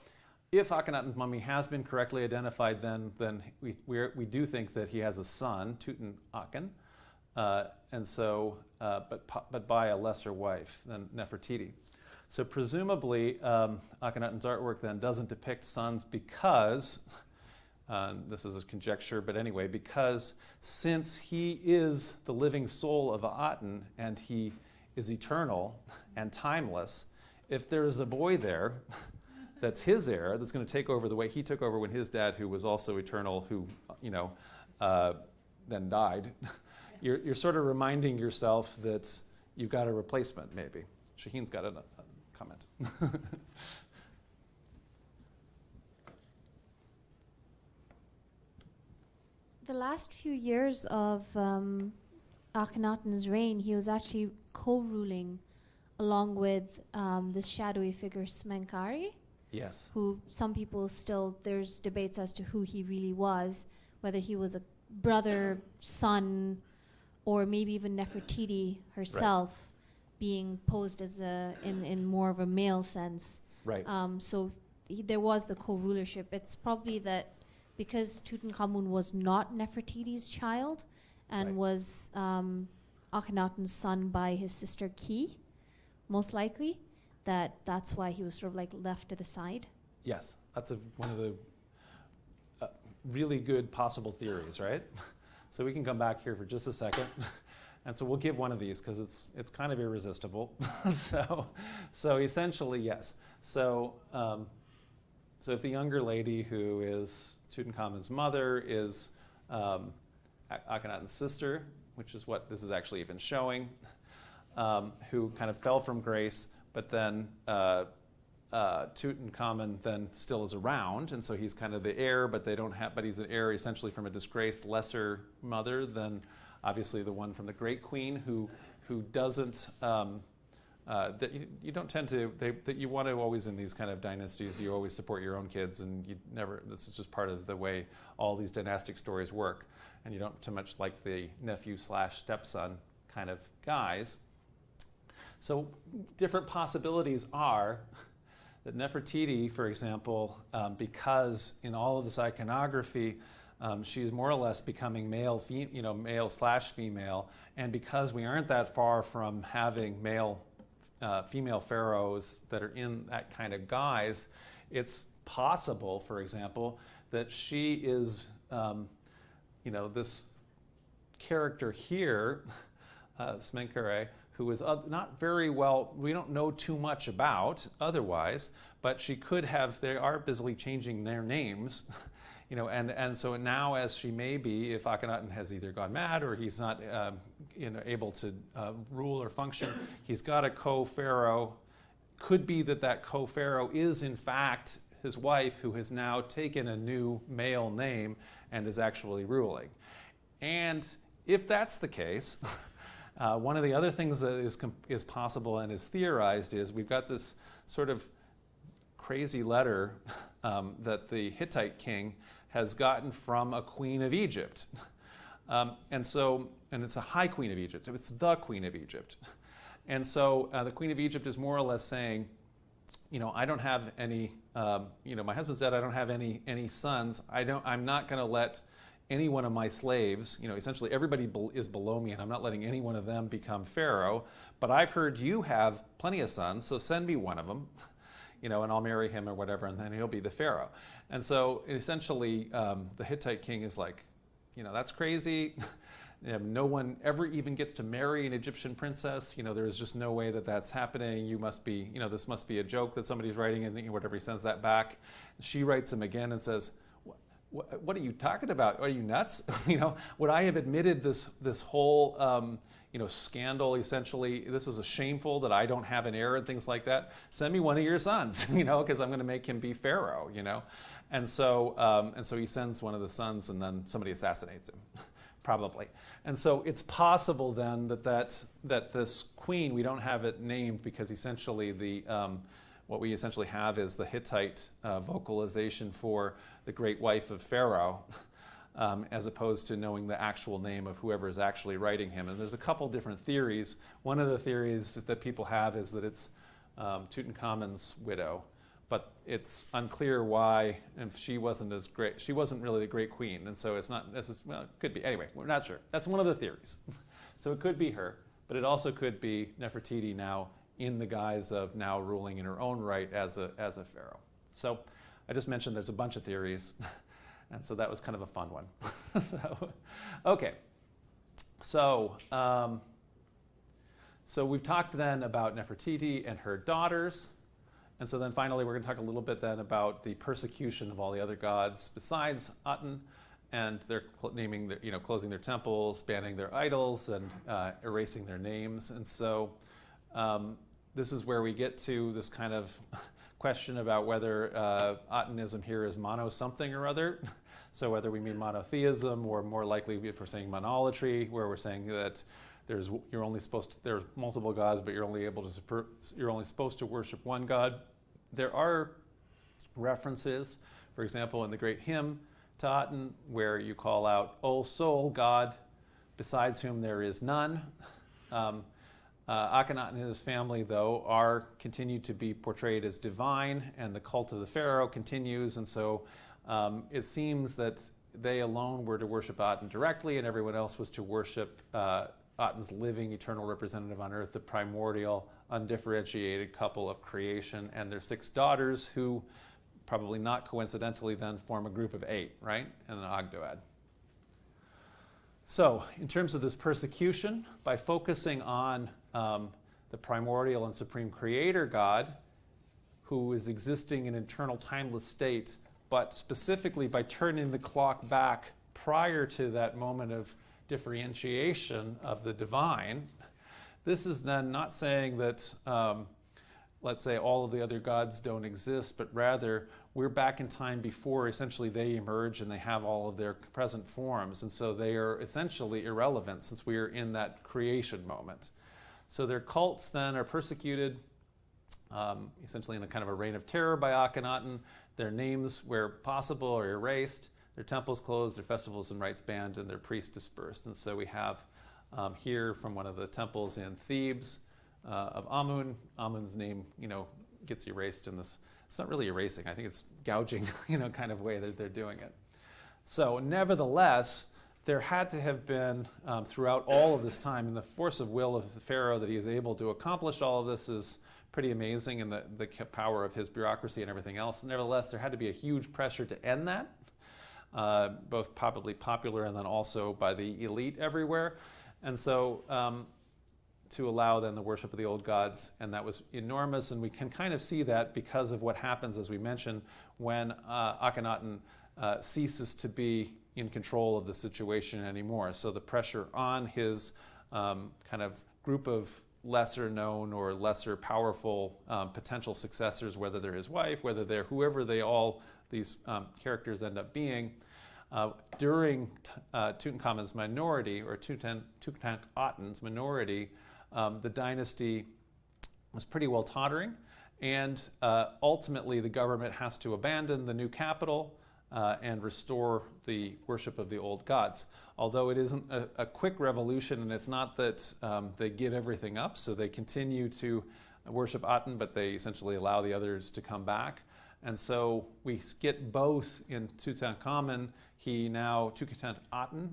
if Akhenaten's mummy has been correctly identified, then we do think that he has a son, Tutankhamun, and so but by a lesser wife than Nefertiti. So presumably Akhenaten's artwork then doesn't depict sons because, this is a conjecture, but anyway, because since he is the living soul of Aten and he is eternal and timeless, if there is a boy there that's his heir, that's going to take over the way he took over when his dad, who was also eternal, who then died, you're sort of reminding yourself that you've got a replacement, maybe. Shaheen's got a comment. The last few years of Akhenaten's reign, he was actually co-ruling along with this shadowy figure Smenkare. Yes. Who some people still, there's debates as to who he really was, whether he was a brother, son, or maybe even Nefertiti herself being posed as in more of a male sense. Right. So there was the co-rulership. It's probably that because Tutankhamun was not Nefertiti's child and was Akhenaten's son by his sister Ki, most likely, that's why he was sort of like left to the side. Yes, that's one of the really good possible theories, right? So we can come back here for just a second. And so we'll give one of these because it's kind of irresistible. so essentially, yes. So if the younger lady who is Tutankhamun's mother is Akhenaten's sister, which is what this is actually even showing, who kind of fell from grace, but then Tutankhamun then still is around, and so he's kind of the heir, but he's an heir essentially from a disgraced lesser mother than obviously the one from the great queen, who doesn't. That you don't tend to, that you want to always in these kind of dynasties, you always support your own kids, and you never, this is just part of the way all these dynastic stories work, and you don't too much like the nephew/stepson kind of guys. So different possibilities are that Nefertiti, for example, because in all of this iconography, she's more or less becoming male/female, and because we aren't that far from having female pharaohs that are in that kind of guise, it's possible, for example, that she is, this character here, Smenkare, who is not very well, we don't know too much about otherwise, but she could have, they are busily changing their names, and so now as she may be, if Akhenaten has either gone mad or he's not able to rule or function, he's got a co-pharaoh. Could be that co-pharaoh is in fact his wife, who has now taken a new male name and is actually ruling. And if that's the case, one of the other things that is possible and is theorized is we've got this sort of crazy letter that the Hittite king has gotten from a queen of Egypt. And it's a high queen of Egypt. It's the queen of Egypt. And so the queen of Egypt is more or less saying, I don't have any, my husband's dead, I don't have any sons. I'm not going to let any one of my slaves, essentially everybody is below me, and I'm not letting any one of them become pharaoh. But I've heard you have plenty of sons, so send me one of them, and I'll marry him or whatever, and then he'll be the pharaoh. And so essentially, the Hittite king is like, that's crazy. No one ever even gets to marry an Egyptian princess. There's just no way that that's happening. You must be, this must be a joke that somebody's writing, and whatever, he sends that back. She writes him again and says, what are you talking about? Are you nuts? Would I have admitted this whole scandal? Essentially, this is shameful that I don't have an heir and things like that. Send me one of your sons, because I'm going to make him be pharaoh, And so he sends one of the sons, and then somebody assassinates him, probably. And so it's possible then that this queen, we don't have it named because essentially what we essentially have is the Hittite vocalization for the great wife of Pharaoh, as opposed to knowing the actual name of whoever is actually writing him. And there's a couple different theories. One of the theories that people have is that it's Tutankhamun's widow, but it's unclear why, if she wasn't as great. She wasn't really the great queen, and so it's not, it could be. Anyway, we're not sure. That's one of the theories. So it could be her, but it also could be Nefertiti now in the guise of now ruling in her own right as a pharaoh. So I just mentioned there's a bunch of theories, and so that was kind of a fun one. Okay. So we've talked then about Nefertiti and her daughters, and so then finally we're going to talk a little bit then about the persecution of all the other gods besides Atun, and they're closing their temples, banning their idols, and erasing their names. And so this is where we get to this kind of question about whether Atunism here is mono something or other. So whether we mean monotheism, or more likely if we're saying monolatry, where we're saying that there's multiple gods, but you're only supposed to worship one god. There are references, for example, in the great hymn to Atun, where you call out, "O sole God, besides whom there is none." Akhenaten and his family, though, continue to be portrayed as divine, and the cult of the pharaoh continues, and so it seems that they alone were to worship Atun directly, and everyone else was to worship Atun's living, eternal representative on earth, the primordial, undifferentiated couple of creation, and their 6 daughters, who probably not coincidentally then form a group of 8, right? And an Ogdoad. So, in terms of this persecution, by focusing on the primordial and supreme creator God, who is existing in eternal timeless states, but specifically by turning the clock back prior to that moment of differentiation of the divine. This is then not saying that, let's say, all of the other gods don't exist, but rather we're back in time before essentially they emerge and they have all of their present forms. And so they are essentially irrelevant since we are in that creation moment. So their cults then are persecuted, essentially in a kind of a reign of terror by Akhenaten. Their names, where possible, are erased. Their temples closed, their festivals and rites banned, and their priests dispersed. And so we have here from one of the temples in Thebes of Amun. Amun's name, gets erased in this. It's not really erasing. I think it's gouging, kind of way that they're doing it. So nevertheless, there had to have been, throughout all of this time, and the force of will of the Pharaoh that he is able to accomplish all of this is pretty amazing, and the power of his bureaucracy and everything else. Nevertheless, there had to be a huge pressure to end that, both probably popular and then also by the elite everywhere. And so to allow then the worship of the old gods, and that was enormous, and we can kind of see that because of what happens, as we mentioned, when Akhenaten ceases to be in control of the situation anymore. So the pressure on his kind of group of lesser known or lesser powerful potential successors, whether they're his wife, whether they're whoever these characters end up being, during Tutankhamun's minority, or Tutankhaten's minority, the dynasty was pretty well tottering, and ultimately the government has to abandon the new capital and restore the worship of the old gods. Although it isn't a quick revolution, and it's not that they give everything up, so they continue to worship Aten, but they essentially allow the others to come back. And so we get both in Tutankhamun. Tutankhaten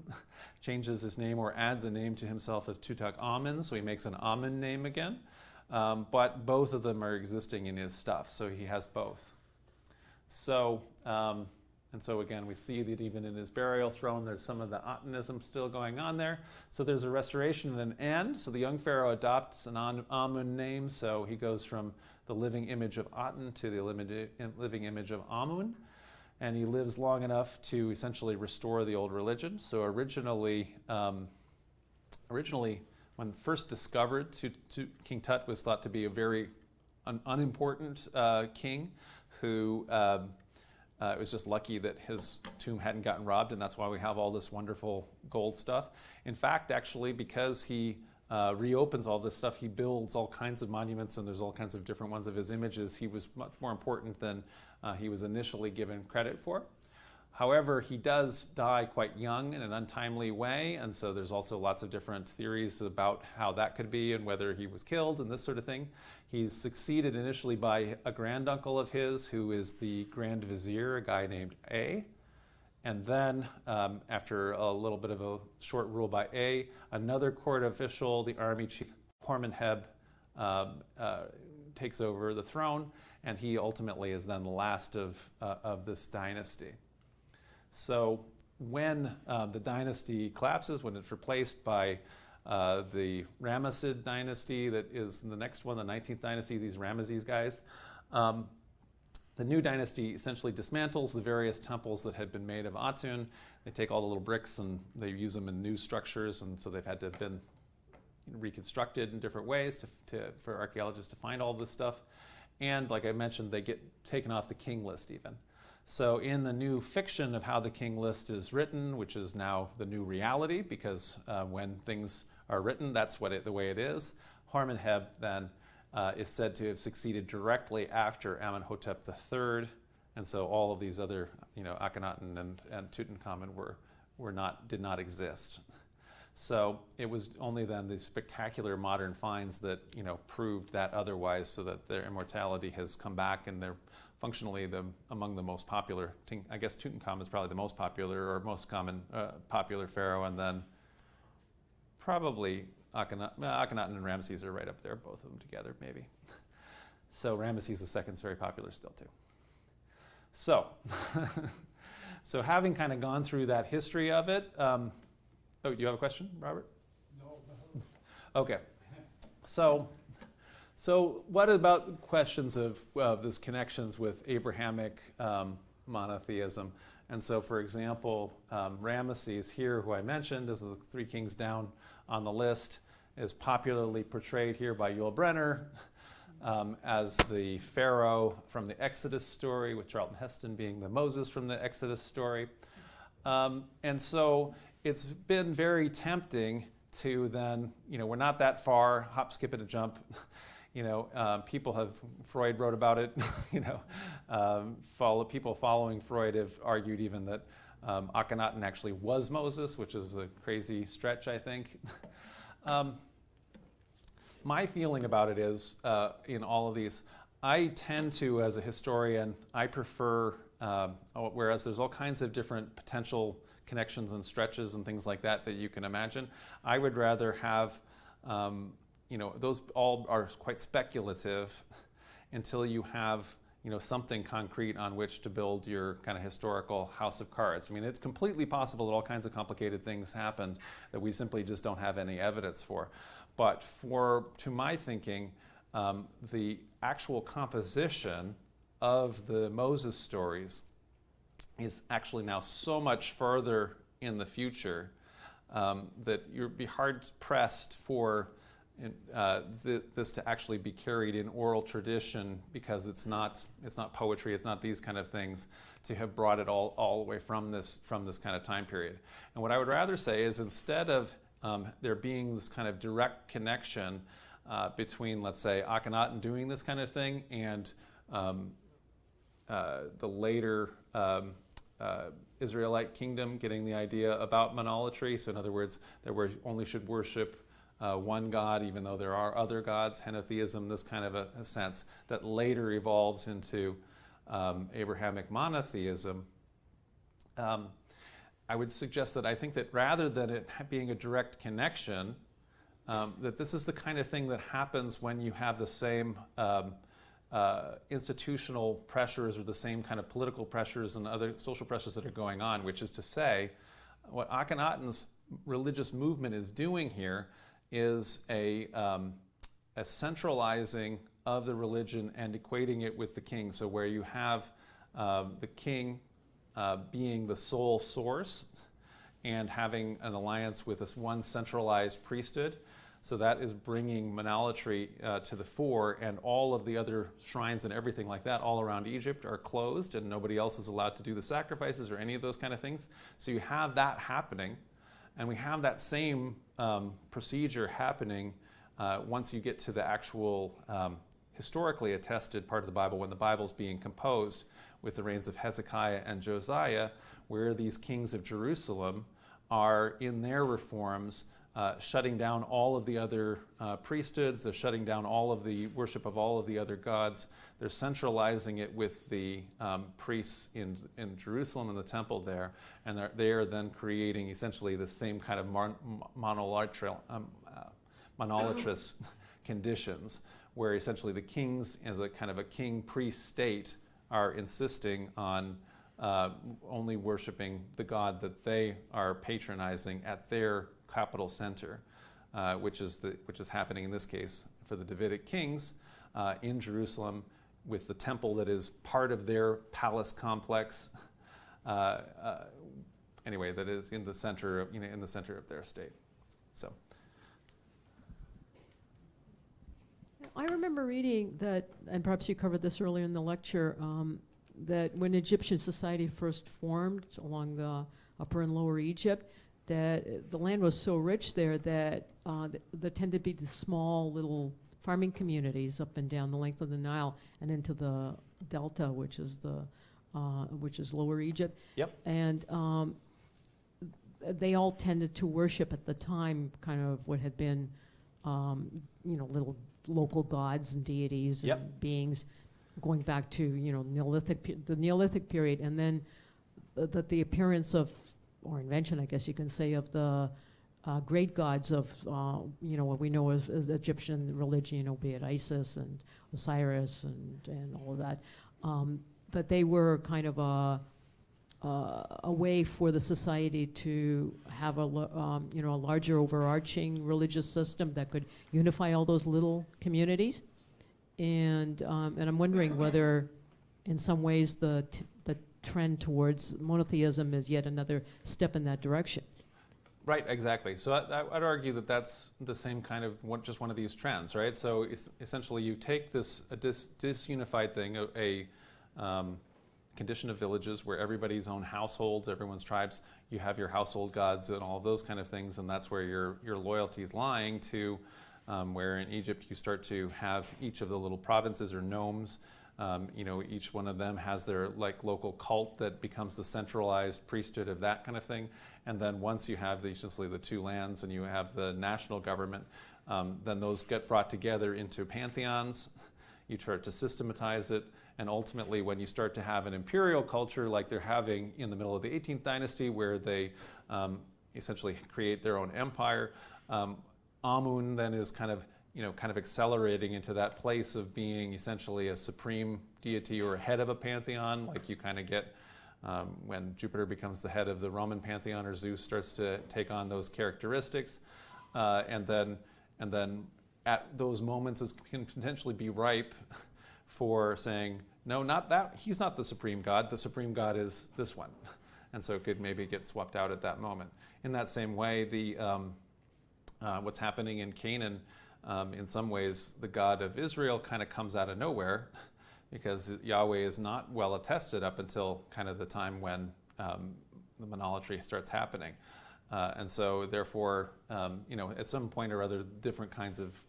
changes his name or adds a name to himself as Tutankhamun, so he makes an Amun name again. But both of them are existing in his stuff, so he has both. So, and so again, we see that even in his burial throne, there's some of the Atenism still going on there. So there's a restoration and an end. So the young pharaoh adopts an Amun name, so he goes from the living image of Aten to the living image of Amun. And he lives long enough to essentially restore the old religion. So originally, when first discovered, King Tut was thought to be a very unimportant king who it was just lucky that his tomb hadn't gotten robbed, and that's why we have all this wonderful gold stuff. In fact, actually, because he reopens all this stuff, he builds all kinds of monuments, and there's all kinds of different ones of his images. He was much more important than he was initially given credit for. However, he does die quite young in an untimely way, and so there's also lots of different theories about how that could be and whether he was killed and this sort of thing. He's succeeded initially by a granduncle of his who is the Grand Vizier, a guy named A. And then, after a little bit of a short rule by A, another court official, the army chief Hormonheb, takes over the throne, and he ultimately is then the last of this dynasty. So when the dynasty collapses, when it's replaced by the Ramessid dynasty that is the next one, the 19th dynasty, these Ramesses guys, the new dynasty essentially dismantles the various temples that had been made of Atun. They take all the little bricks and they use them in new structures, and so they've had to have been reconstructed in different ways for archaeologists to find all this stuff. And like I mentioned, they get taken off the king list even. So in the new fiction of how the king list is written, which is now the new reality, because when things are written, that's the way it is, Hormonheb then is said to have succeeded directly after Amenhotep III, and so all of these other, Akhenaten and Tutankhamun did not exist. So it was only then these spectacular modern finds that proved that otherwise, so that their immortality has come back, and they're functionally among the most popular. I guess Tutankhamun is probably the most popular or most common popular pharaoh, and then probably Akhenaten and Ramses are right up there, both of them together, maybe. So Ramesses II is very popular still too. So, so having kind of gone through that history of it, oh, you have a question, Robert? No. Okay. So what about questions of this connections with Abrahamic monotheism And so, for example, Ramesses here, who I mentioned as the three kings down on the list, is popularly portrayed here by Yul Brynner as the Pharaoh from the Exodus story, with Charlton Heston being the Moses from the Exodus story. And so it's been very tempting to then, we're not that far, hop, skip, and a jump. People have, Freud wrote about it, people following Freud have argued even that Akhenaten actually was Moses, which is a crazy stretch, I think. My feeling about it is, in all of these, I tend to, as a historian, I prefer, whereas there's all kinds of different potential connections and stretches and things like that you can imagine, I would rather have, those all are quite speculative until you have, something concrete on which to build your kind of historical house of cards. I mean, it's completely possible that all kinds of complicated things happened that we simply just don't have any evidence for. But to my thinking, the actual composition of the Moses stories is actually now so much further in the future that you'd be hard-pressed for this to actually be carried in oral tradition, because it's not poetry, it's not these kind of things, to have brought it all the way from this kind of time period. And what I would rather say is, instead of there being this kind of direct connection between, let's say, Akhenaten doing this kind of thing and the later Israelite kingdom getting the idea about monolatry. So in other words, that we only should worship one God, even though there are other gods, henotheism, this kind of a sense that later evolves into Abrahamic monotheism. I would suggest that I think that rather than it being a direct connection, that this is the kind of thing that happens when you have the same institutional pressures or the same kind of political pressures and other social pressures that are going on, which is to say, what Akhenaten's religious movement is doing here is a centralizing of the religion and equating it with the king. So where you have the king being the sole source and having an alliance with this one centralized priesthood. So that is bringing monolatry to the fore, and all of the other shrines and everything like that all around Egypt are closed, and nobody else is allowed to do the sacrifices or any of those kind of things. So you have that happening, and we have that same procedure happening once you get to the actual historically attested part of the Bible, when the Bible's being composed with the reigns of Hezekiah and Josiah, where these kings of Jerusalem are in their reforms shutting down all of the other priesthoods. They're shutting down all of the worship of all of the other gods. They're centralizing it with the priests in Jerusalem and the temple there, and they are then creating essentially the same kind of monolatrous conditions, where essentially the kings, as a kind of a king-priest state, are insisting on only worshiping the god that they are patronizing at their capital center, which is happening in this case for the Davidic kings in Jerusalem, with the temple that is part of their palace complex. Anyway, that is in the center of their state. So. I remember reading that, and perhaps you covered this earlier in the lecture, that when Egyptian society first formed along Upper and Lower Egypt, that the land was so rich there that there tended to be the small little farming communities up and down the length of the Nile and into the delta, which is Lower Egypt. Yep. And they all tended to worship at the time kind of what had been, little local gods and deities and beings, going back to the Neolithic period, and then the appearance of, or invention, I guess you can say, of the great gods of what we know as Egyptian religion, be it Isis and Osiris and all of that, that they were kind of a way for the society to have a larger overarching religious system that could unify all those little communities. And I'm wondering whether, in some ways, the trend towards monotheism as yet another step in that direction. Right, exactly. So I'd argue that that's the same kind of just one of these trends, right? So essentially, you take this disunified thing, a condition of villages where everybody's own households, everyone's tribes, you have your household gods and all of those kind of things, and that's where your loyalty is lying to. Where in Egypt you start to have each of the little provinces or nomes. Each one of them has their local cult that becomes the centralized priesthood of that kind of thing. And then once you have essentially the two lands and you have the national government, then those get brought together into pantheons. You start to systematize it. And ultimately, when you start to have an imperial culture like they're having in the middle of the 18th dynasty, where they essentially create their own empire, Amun then is kind of accelerating into that place of being essentially a supreme deity or head of a pantheon, like you kind of get when Jupiter becomes the head of the Roman pantheon, or Zeus starts to take on those characteristics, and then at those moments it can potentially be ripe for saying, no, not that. He's not the supreme god. The supreme god is this one, and so it could maybe get swept out at that moment. In that same way, what's happening in Canaan. In some ways, the God of Israel kind of comes out of nowhere because Yahweh is not well attested up until kind of the time when the monolatry starts happening. And so therefore, at some point or other, different kinds of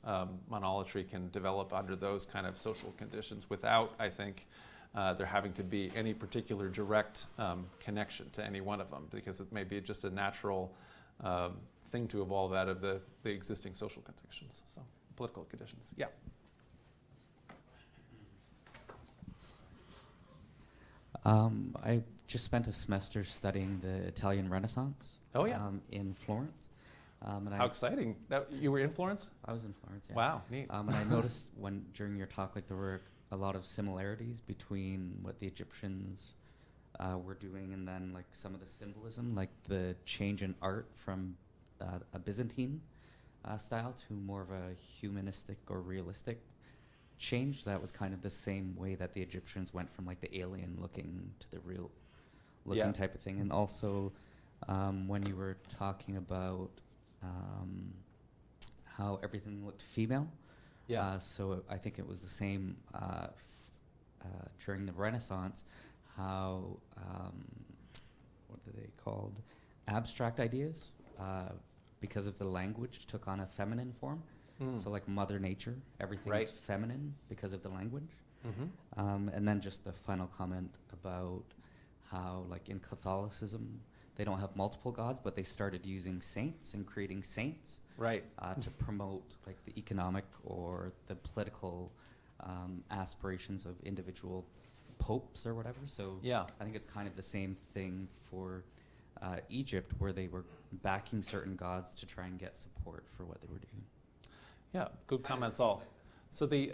monolatry can develop under those kind of social conditions without, I think, there having to be any particular direct connection to any one of them, because it may be just a natural thing to evolve out of the existing social conditions, so political conditions. Yeah. I just spent a semester studying the Italian Renaissance. Oh yeah. In Florence. How exciting! You were in Florence? I was in Florence. Yeah. Wow, neat. And I noticed during your talk, there were a lot of similarities between what the Egyptians were doing and then some of the symbolism, like the change in art from a Byzantine style to more of a humanistic or realistic change. That was kind of the same way that the Egyptians went from the alien looking to the real looking type of thing. And also when you were talking about how everything looked female. Yeah. So I think it was the same during the Renaissance, how, what are they called? Abstract ideas. Because of the language, took on a feminine form. So like Mother Nature, everything is feminine because of the language. And then just the final comment about how, in Catholicism, they don't have multiple gods, but they started using saints and creating saints to promote the economic or the political aspirations of individual popes or whatever. So I think it's kind of the same thing for Egypt, where they were backing certain gods to try and get support for what they were doing. Yeah, good comments all. So the,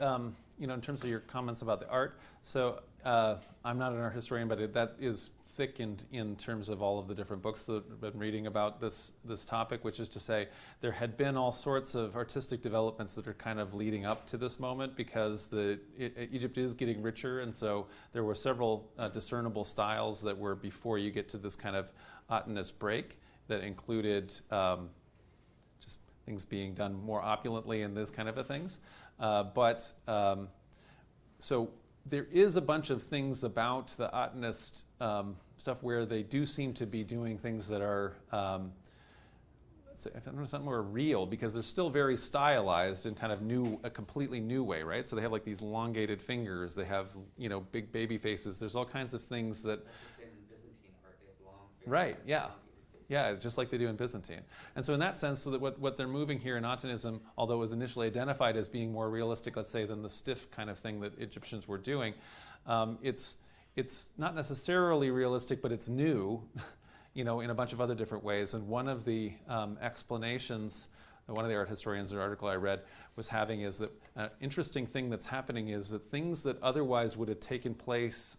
in terms of your comments about the art, so I'm not an art historian, but that is thickened in terms of all of the different books that I've been reading about this topic, which is to say there had been all sorts of artistic developments that are kind of leading up to this moment, because Egypt is getting richer, and so there were several discernible styles that were before you get to this kind of Atenist break that included just things being done more opulently and this kind of things. So there is a bunch of things about the Atenist stuff where they do seem to be doing things that are, something more real, because they're still very stylized in kind of a completely new way, right? So they have these elongated fingers, they have, big baby faces. There's all kinds of things that. That's the same in Byzantine art, they have long fingers. Right, yeah. Yeah, it's just like they do in Byzantine. And so in that sense, so that what they're moving here in Atenism, although it was initially identified as being more realistic, let's say, than the stiff kind of thing that Egyptians were doing, it's not necessarily realistic, but it's new, in a bunch of other different ways. And one of the explanations that one of the art historians in an article I read was having is that an interesting thing that's happening is that things that otherwise would have taken place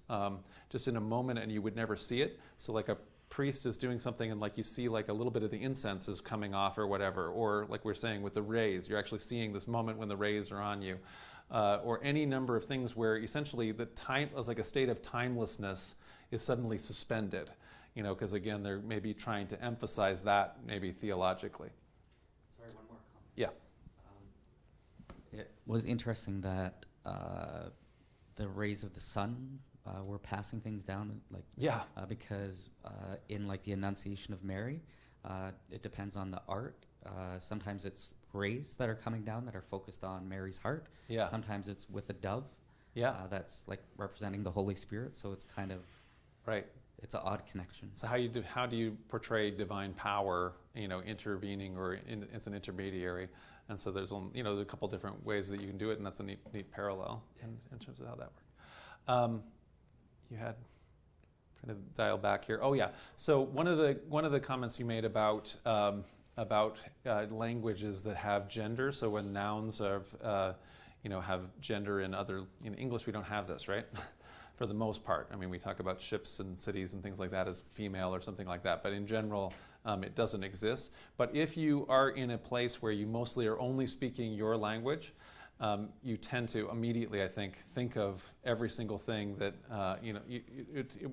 just in a moment and you would never see it, so like a priest is doing something and you see a little bit of the incense is coming off or whatever, or like we're saying with the rays, you're actually seeing this moment when the rays are on you. or any number of things where essentially the time, as like a state of timelessness, is suddenly suspended. Because again, they're maybe trying to emphasize that maybe theologically. Sorry, one more comment. Yeah. It was interesting that the rays of the sun were passing things down, because in like the Annunciation of Mary, it depends on the art. Sometimes it's rays that are coming down that are focused on Mary's heart. Yeah. Sometimes it's with a dove. Yeah. That's like representing the Holy Spirit. So it's kind of right. It's an odd connection. So how do you portray divine power, intervening or as an intermediary? And so there's there's a couple different ways that you can do it, and that's a neat parallel in terms of how that worked. You had trying to dial back here. Oh yeah. So one of the comments you made about languages that have gender. So when nouns have gender in English, we don't have this, right? For the most part. I mean, we talk about ships and cities and things like that as female or something like that, but in general, it doesn't exist. But if you are in a place where you mostly are only speaking your language, you tend to immediately, I think of every single thing that,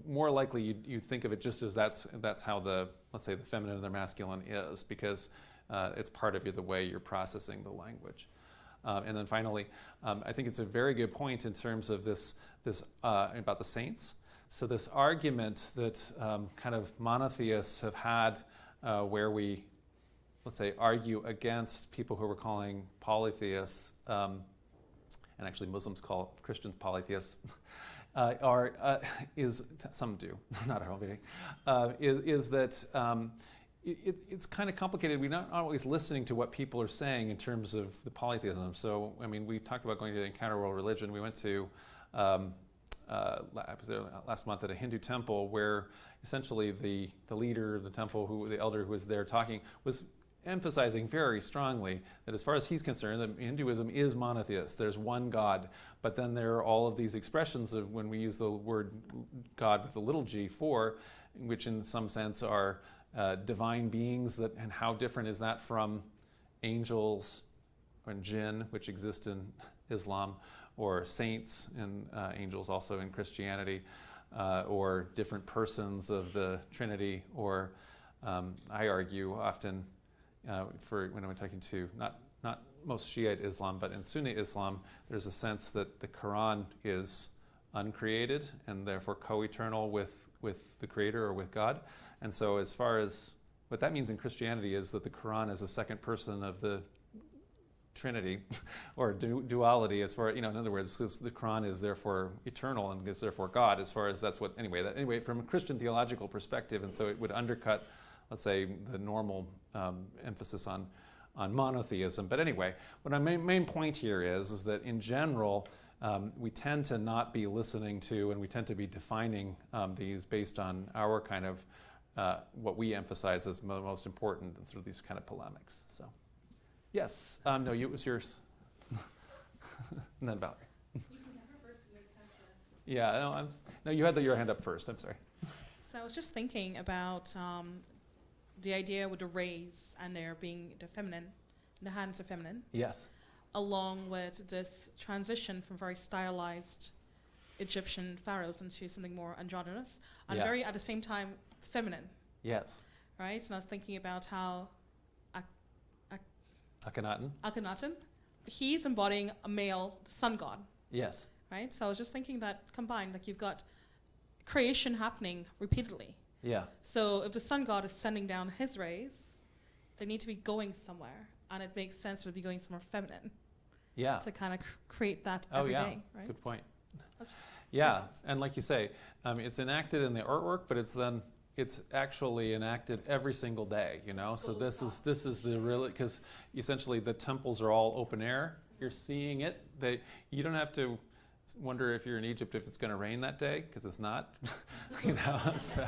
more likely you think of it just as that's how let's say the feminine and the masculine is, because it's part of the way you're processing the language. And then finally, I think it's a very good point in terms of this about the saints. So this argument that kind of monotheists have had, where we, let's say, argue against people who we're calling polytheists, and actually Muslims call Christians polytheists, some do, not everybody, is that it's kind of complicated. We're not always listening to what people are saying in terms of the polytheism. So, I mean, we talked about going to Encounter World Religion. We went to, I was there last month at a Hindu temple where essentially the leader of the temple, the elder who was there talking, was emphasizing very strongly that as far as he's concerned, that Hinduism is monotheist. There's one God, but then there are all of these expressions of when we use the word God with a little g for, which in some sense are divine beings, and how different is that from angels and jinn, which exist in Islam, or saints and angels also in Christianity, or different persons of the Trinity, or I argue often for when I'm talking to not most Shiite Islam, but in Sunni Islam, there's a sense that the Quran is uncreated and therefore co-eternal with the Creator or with God. And so as far as what that means in Christianity is that the Quran is a second person of the Trinity or duality, as far, in other words, because the Quran is therefore eternal and is therefore God, as far as that's what, anyway, from a Christian theological perspective, and so it would undercut, let's say, the normal emphasis on monotheism. But anyway, what my main point here is that in general, we tend to not be listening to, and we tend to be defining these based on our kind of what we emphasize as most important through these kind of polemics. So, yes, no, it was yours, and then Valerie. You can have her first. It makes sense. Yeah, no, you had your hand up first. I'm sorry. So I was just thinking about the idea with the rays and there being the feminine, the hands are feminine. Yes. Along with this transition from very stylized Egyptian pharaohs into something more androgynous and very, at the same time, feminine. Yes. Right? And I was thinking about how Akhenaten, he's embodying a male sun god. Yes. Right? So I was just thinking that combined, like you've got creation happening repeatedly. Yeah. So if the sun god is sending down his rays, they need to be going somewhere, and it makes sense to be going somewhere feminine. Yeah. To kind of create that every day, right? Good point. That's and like you say, it's enacted in the artwork, but it's actually enacted every single day. So this is the real, because essentially the temples are all open air. You're seeing it. You don't have to wonder if you're in Egypt if it's going to rain that day, because it's not. So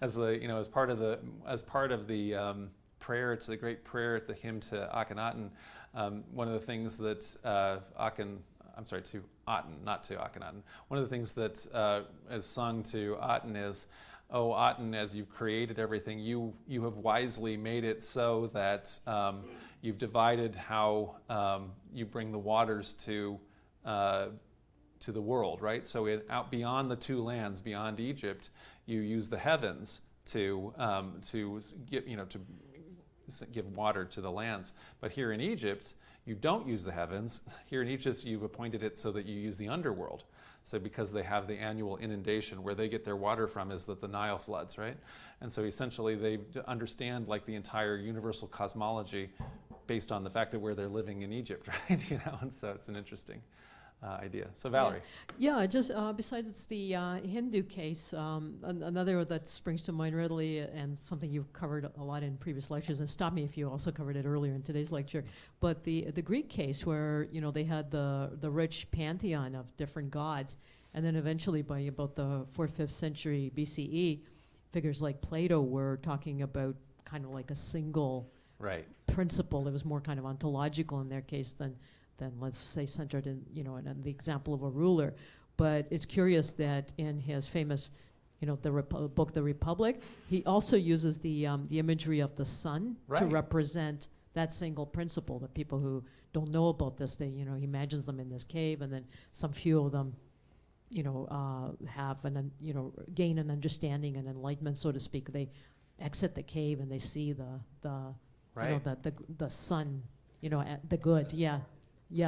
as part of the prayer, it's the great prayer at the hymn to Akhenaten. One of the things that to Aten, not to Akhenaten. One of the things that is sung to Aten is, oh, Aten, as you've created everything, you have wisely made it so that you've divided how you bring the waters to the world, right? So out beyond the two lands, beyond Egypt, you use the heavens to give water to the lands. But here in Egypt, you don't use the heavens. Here in Egypt, you've appointed it so that you use the underworld. So because they have the annual inundation, where they get their water from is the Nile floods, right? And so essentially they understand like the entire universal cosmology based on the fact that where they're living in Egypt, right? And so it's an interesting idea. So Valerie. Yeah, just besides the Hindu case, another that springs to mind readily, and something you've covered a lot in previous lectures, and stop me if you also covered it earlier in today's lecture, but the Greek case where they had the rich pantheon of different gods, and then eventually by about the 4th, 5th century BCE, figures like Plato were talking about kind of like a single principle that was more kind of ontological in their case than let's say centered in in the example of a ruler. But it's curious that in his famous book The Republic, he also uses the imagery of the sun to represent that single principle. That people who don't know about this, he imagines them in this cave, and then some few of them have gain an understanding and enlightenment, so to speak. They exit the cave and they see the sun, the good,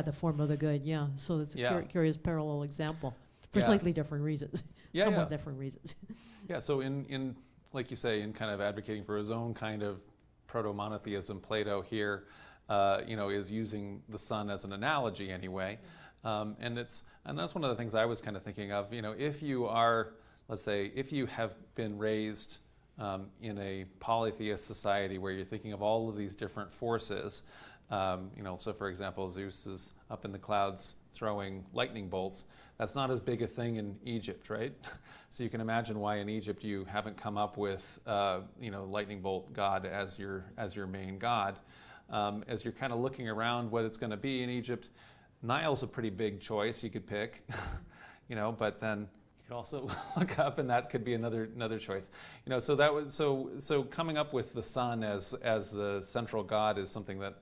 the form of the good, So it's a curious parallel example for slightly different reasons, somewhat different reasons. So in like you say, in kind of advocating for his own kind of proto-monotheism, Plato here, is using the sun as an analogy anyway. And that's one of the things I was kind of thinking of, if you are, let's say, if you have been raised in a polytheist society where you're thinking of all of these different forces, so for example, Zeus is up in the clouds throwing lightning bolts. That's not as big a thing in Egypt, right? So you can imagine why in Egypt you haven't come up with, lightning bolt god as your main god. As you're kind of looking around what it's going to be in Egypt, Nile's a pretty big choice you could pick, but then you could also look up and that could be another choice. So that was so coming up with the sun as the central god is something that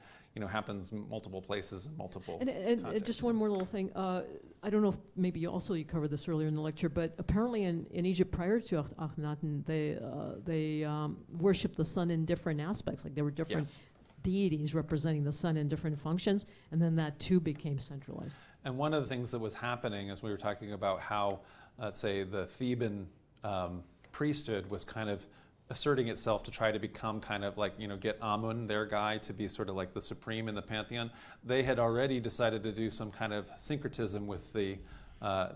happens multiple places and multiple and just one more little thing. I don't know if maybe you covered this earlier in the lecture, but apparently in Egypt prior to Akhenaten, they worshipped the sun in different aspects. Like there were different deities representing the sun in different functions, and then that too became centralized. And one of the things that was happening as we were talking about how, let's say, the Theban priesthood was kind of asserting itself to try to become kind of like, get Amun, their guy, to be sort of like the supreme in the pantheon. They had already decided to do some kind of syncretism with the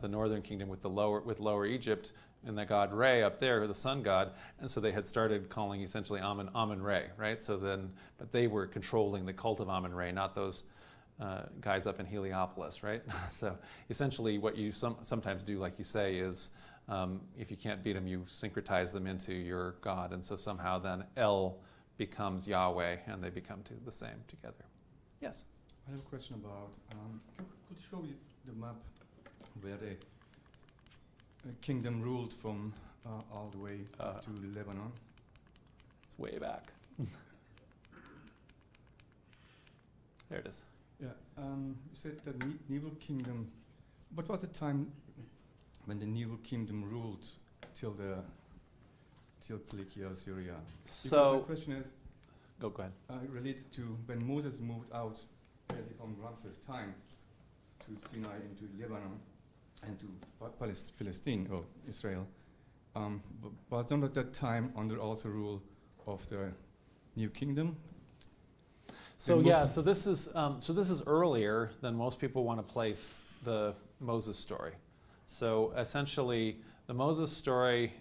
northern kingdom, with Lower Egypt, and the god Re up there, the sun god, and so they had started calling essentially Amun Re, right? So then, but they were controlling the cult of Amun Re, not those guys up in Heliopolis, right? So essentially, what you sometimes do, like you say, is if you can't beat them, you syncretize them into your god, and so somehow then El becomes Yahweh, and they become the same together. Yes? I have a question about, could you show me the map where the kingdom ruled from all the way to Lebanon? It's way back. There it is. Yeah, you said that Nebel kingdom, what was the time when the Nebel kingdom ruled till Cilicia, Syria? So the question is, go ahead. Related to when Moses moved out from Ramses' time to Sinai into Lebanon and to Palestine or Israel, was not at that time under also rule of the new kingdom? So this is earlier than most people want to place the Moses story. So essentially, the Moses story,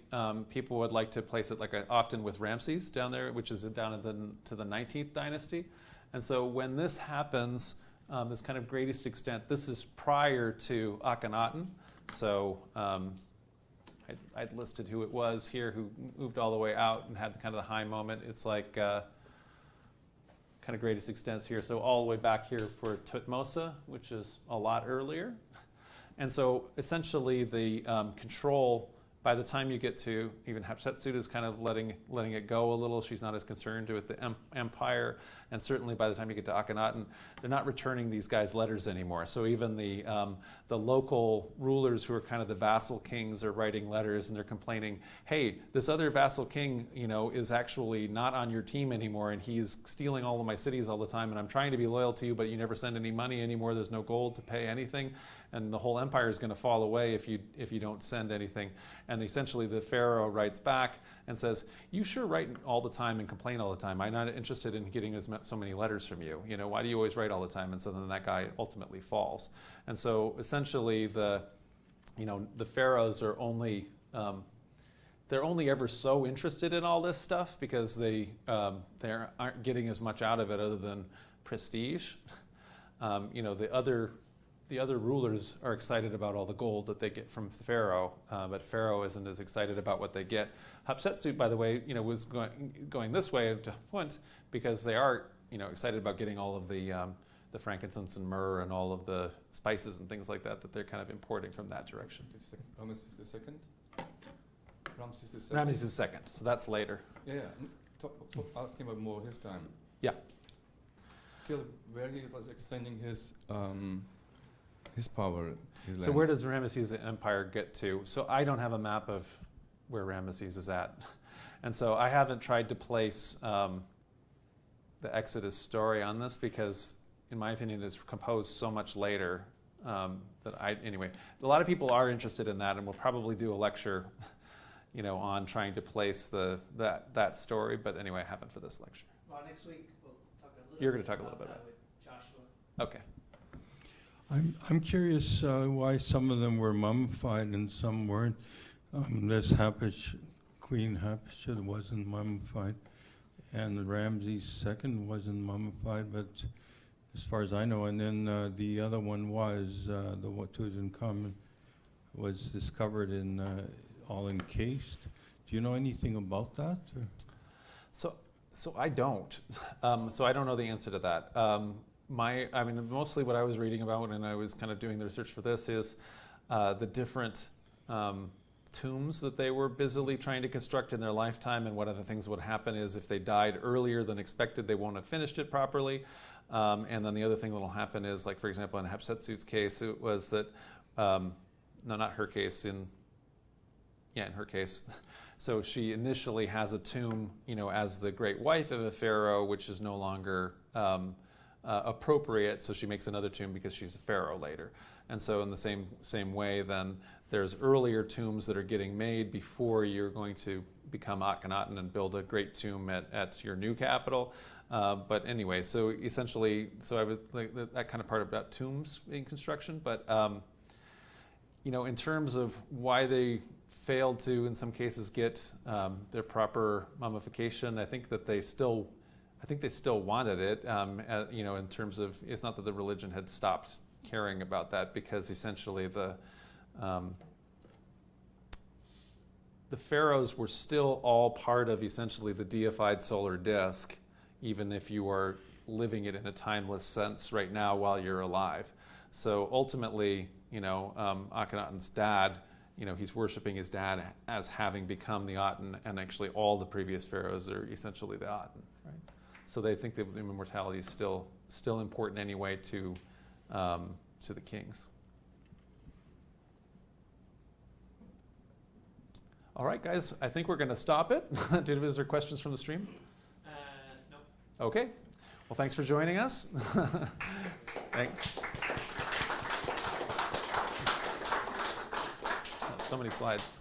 people would like to place it often with Ramses down there, which is down to the 19th dynasty. And so when this happens, this kind of greatest extent, this is prior to Akhenaten. So I'd listed who it was here who moved all the way out and had kind of the high moment. It's like kind of greatest extents here. So all the way back here for Tutmosa, which is a lot earlier. And so essentially the control By the time you get to even Hatshepsut is kind of letting it go a little. She's not as concerned with the empire. And certainly by the time you get to Akhenaten, they're not returning these guys letters anymore. So even the local rulers who are kind of the vassal kings are writing letters, and they're complaining, hey, this other vassal king, is actually not on your team anymore, and he's stealing all of my cities all the time, and I'm trying to be loyal to you, but you never send any money anymore. There's no gold to pay anything, and the whole empire is going to fall away if you don't send anything. And essentially the Pharaoh writes back and says, you sure write all the time and complain all the time. I'm not interested in getting so many letters from you. Why do you always write all the time? And so then that guy ultimately falls. And so essentially the pharaohs are only they're only ever so interested in all this stuff because they aren't getting as much out of it other than prestige. The other rulers are excited about all the gold that they get from Pharaoh, but Pharaoh isn't as excited about what they get. Hatshepsut, by the way, was going this way to point because they are, excited about getting all of the frankincense and myrrh and all of the spices and things like that they're kind of importing from that direction. Ramesses the second. Ramesses II, so that's later. Yeah. Ask him about more his time. Yeah. Till where he was extending his power, his land. So where does Ramesses' empire get to? So I don't have a map of where Ramesses is at. And so I haven't tried to place the Exodus story on this because, in my opinion, it's composed so much later anyway, a lot of people are interested in that, and we'll probably do a lecture, on trying to place that story. But anyway, I haven't for this lecture. Well, next week we'll talk a little. You're going to talk a little bit about it with Joshua. Okay. I'm curious why some of them were mummified and some weren't. This Queen Hatshepsut wasn't mummified, and Ramses II wasn't mummified, but as far as I know, and then the other one was, the Tutankhamun was discovered in all encased. Do you know anything about that? Or? So I don't. So I don't know the answer to that. Mostly what I was reading about when I was kind of doing the research for this is the different tombs that they were busily trying to construct in their lifetime, and one of the things that would happen is if they died earlier than expected, they won't have finished it properly. And then the other thing that will happen is, like for example, in Hatshepsut's case, it was that, not her case, in her case. So she initially has a tomb, as the great wife of a pharaoh, which is no longer appropriate, so she makes another tomb because she's a pharaoh later. And so in the same way, then there's earlier tombs that are getting made before you're going to become Akhenaten and build a great tomb at your new capital. But anyway, so essentially, I would like that kind of part about tombs in construction. But in terms of why they failed to, in some cases, get their proper mummification, I think they still wanted it. In terms of, it's not that the religion had stopped caring about that, because essentially the pharaohs were still all part of essentially the deified solar disk, even if you are living it in a timeless sense right now while you're alive. So ultimately, Akhenaten's dad, he's worshiping his dad as having become the Aten, and actually all the previous pharaohs are essentially the Aten, right? So they think that immortality is still important anyway to the kings. All right, guys, I think we're going to stop it. Is there questions from the stream? No. Okay. Well, thanks for joining us. Thanks. So many slides.